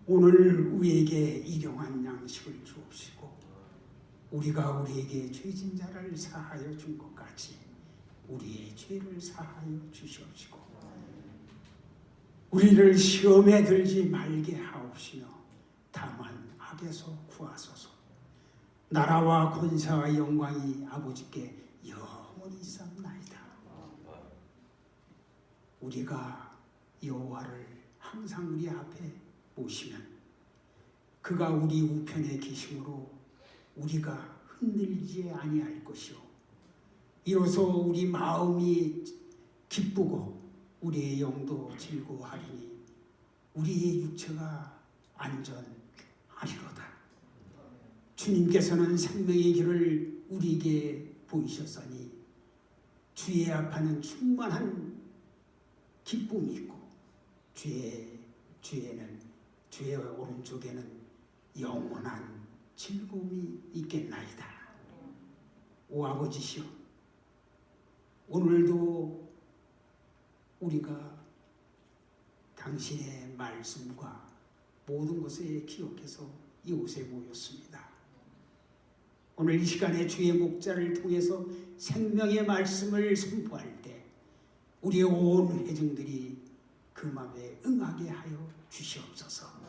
오늘 우리에게 일용할 양식을 주옵시고 우리가 우리에게 죄진 자를 사하여 준 것 같이 우리의 죄를 사하여 주시옵시고 우리를 시험에 들지 말게 하옵시며 다만 악에서 구하소서. 나라와 권세와 영광이 아버지께 영원히 있사옵나이다. 우리가 여호와를 항상 우리 앞에 모시면 그가 우리 우편에 계심으로 우리가 흔들리지 아니할 것이요 이로써 우리 마음이 기쁘고 우리의 영도 즐거워하리니 우리의 육체가 안전하리로다. 주님께서는 생명의 길을 우리에게 보이셨으니 주의 앞에는 충만한 기쁨이 있고 주의 오른쪽에는 영원한 즐거움이 있겠나이다. 오 아버지시여, 오늘도 우리가 당신의 말씀과 모든 것을 기억해서 이곳에 모였습니다. 오늘 이 시간에 주의 목자를 통해서 생명의 말씀을 선포할 때 우리의 온 회중들이 그 마음에 응하게 하여 주시옵소서.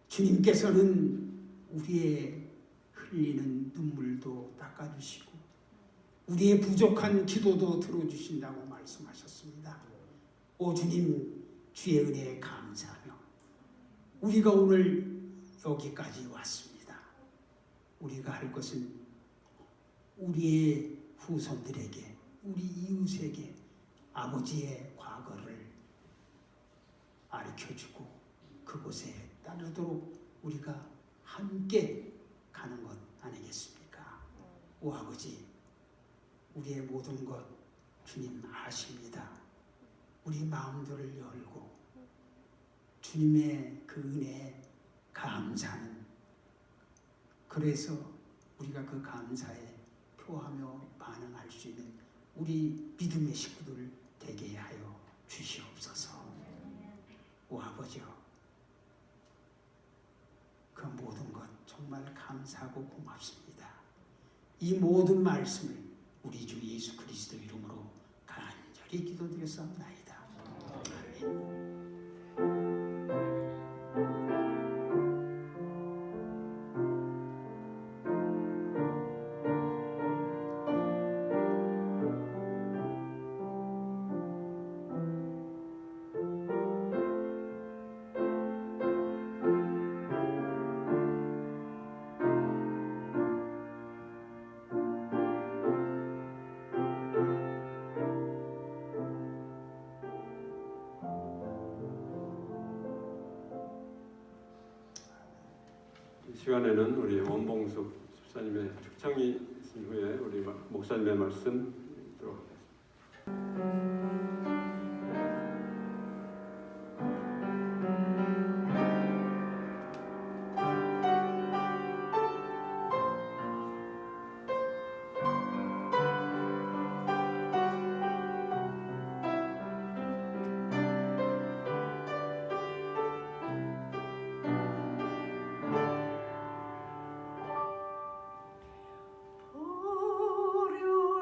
주님께서는 우리의 흘리는 눈물도 닦아주시고 우리의 부족한 기도도 들어주신다고 말씀하셨습니다. 오 주님, 주의 은혜에 감사하며 우리가 오늘 여기까지 왔습니다. 우리가 할 것은 우리의 후손들에게, 우리 이웃에게 아버지의 과거를 가르쳐주고 그곳에 따르도록 우리가 함께 가는 것 아니겠습니까? 오 아버지, 우리의 모든 것 주님 아십니다. 우리 마음들을 열고 주님의 그 은혜에 감사하는, 그래서 우리가 그 감사에 표하며 반응할 수 있는 우리 믿음의 식구들 되게 하여 주시옵소서. 오 아버지여, 그 모든 것 정말 감사하고 고맙습니다. 이 모든 말씀을 우리 주 예수 그리스도 이름으로 간절히 기도드렸사옵나이다. 아멘. 이 시간에는 우리 원봉숙 집사님의 축창이 있은 후에 우리 목사님의 말씀 듣도록 하겠습니다.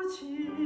버려진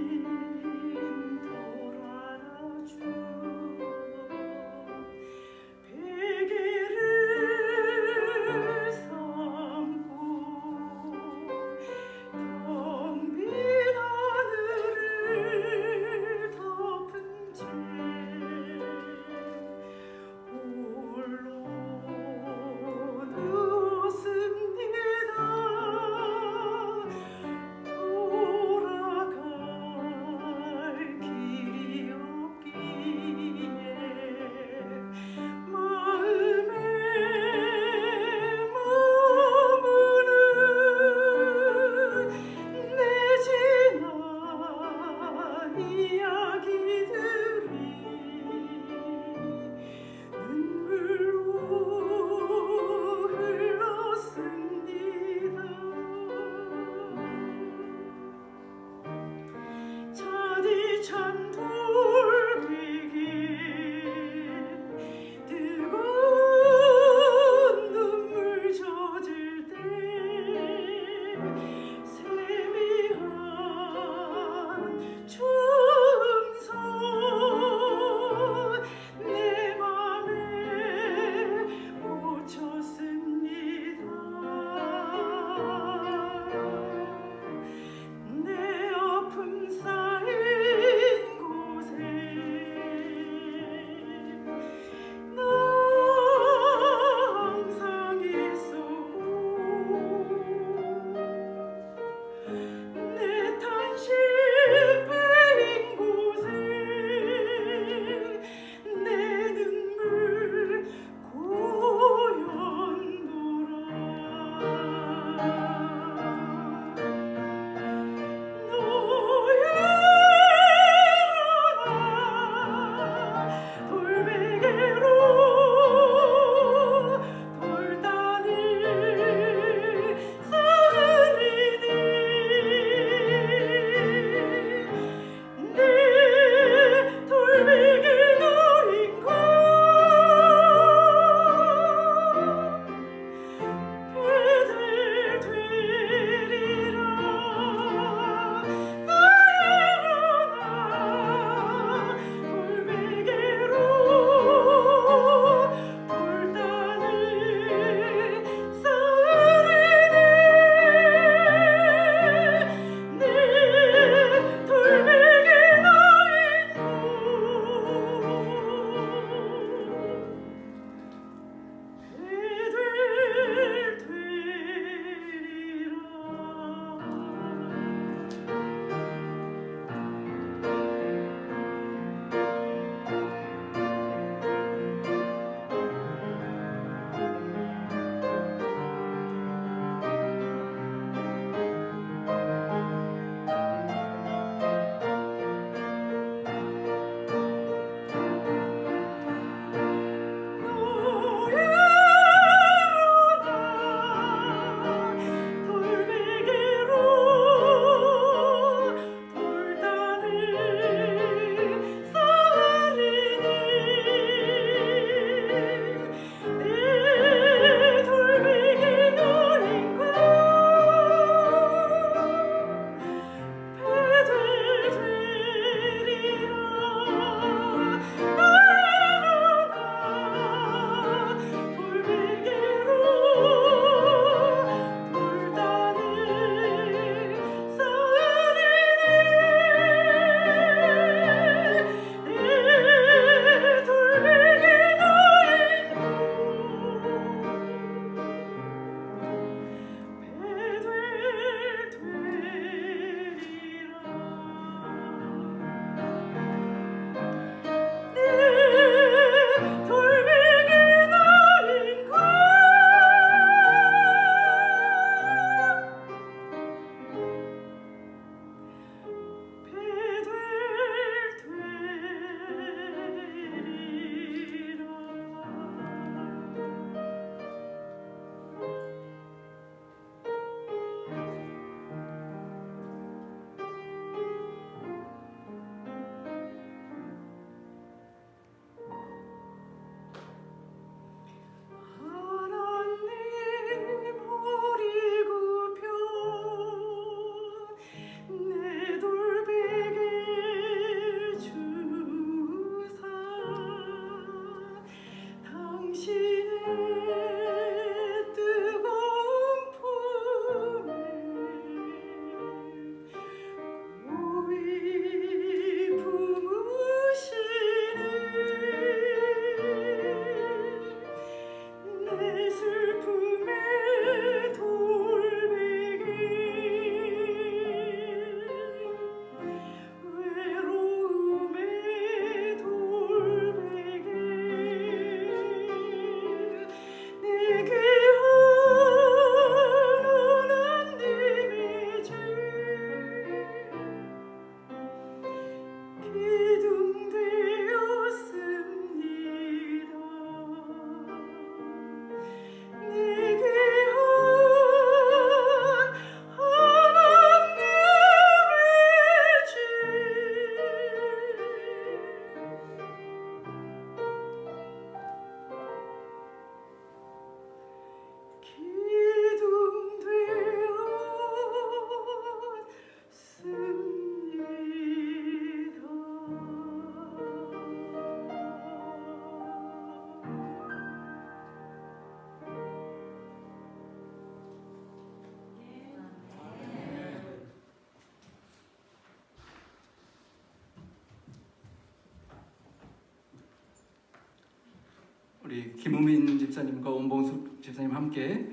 우리 김우민 집사님과 원봉숙 집사님 함께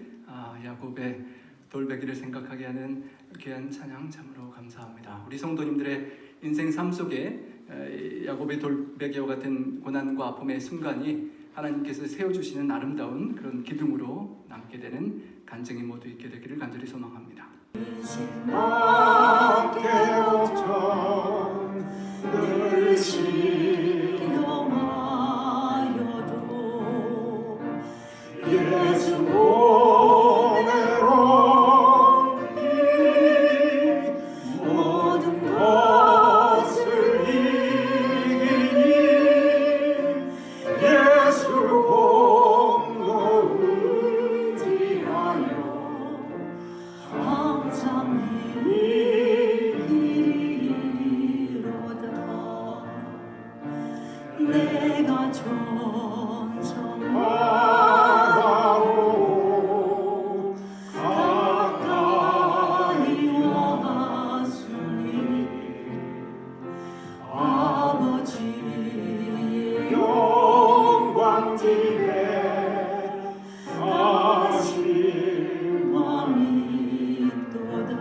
야곱의 돌베기를 생각하게 하는 귀한 찬양 참으로 감사합니다. 우리 성도님들의 인생 삶 속에 야곱의 돌베개와 같은 고난과 아픔의 순간이 하나님께서 세워주시는 아름다운 그런 기둥으로 남게 되는 간증이 모두 있게 되기를 간절히 소망합니다. 늘 신령하여도 예수 보내러 모든 것을 이기니 예수 공로 의지하여 항상 이기리로다. 내가 천성하라고 가까이 왔으니 아버지 영광 집에 가실만 있도다.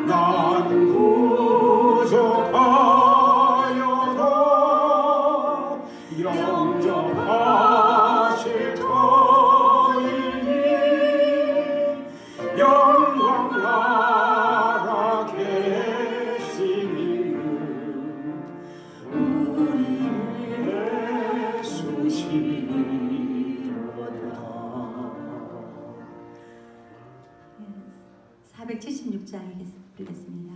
나는 부족하여도 영접하실 터이니 영광 나라 계시는 우리의 예수시로다. 476장 읽겠습니다.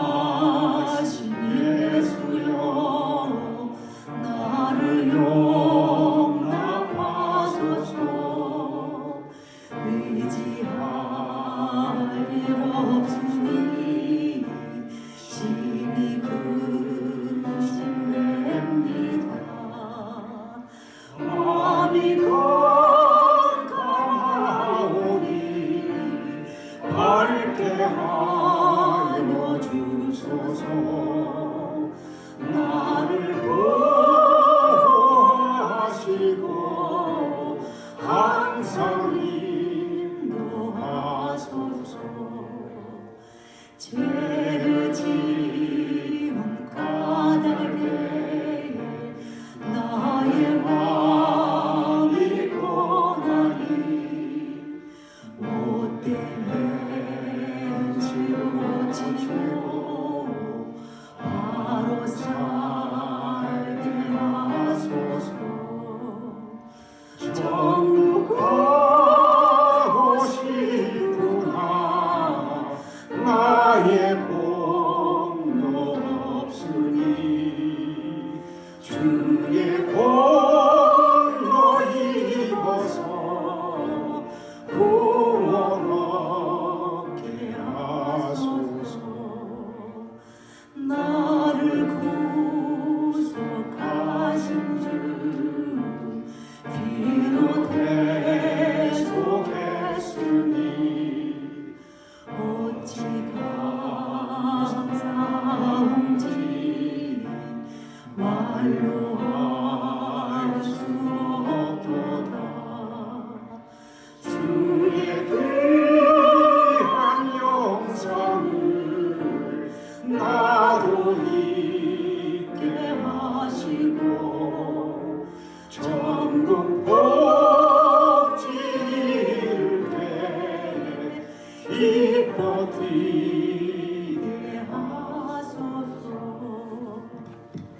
자비하신 예수여 나를 용납하소서. 의지할 일 없으니 심히 근심됩니다. 마음이 깜깜하오니 밝게 하여 주소서. 나를 보호하시고 항상 인도하소서. 죄를 지은 까닭에 나의 마음이 고나니 못된 행실로 지고 바로 살게 하소서. 정복하고 싶구나. 나의 공로 없으니 주의 공로 입어서 구원 얻게 하소서. 나를 구속하신 주 비로 대속했으니 어찌 감사한지 말로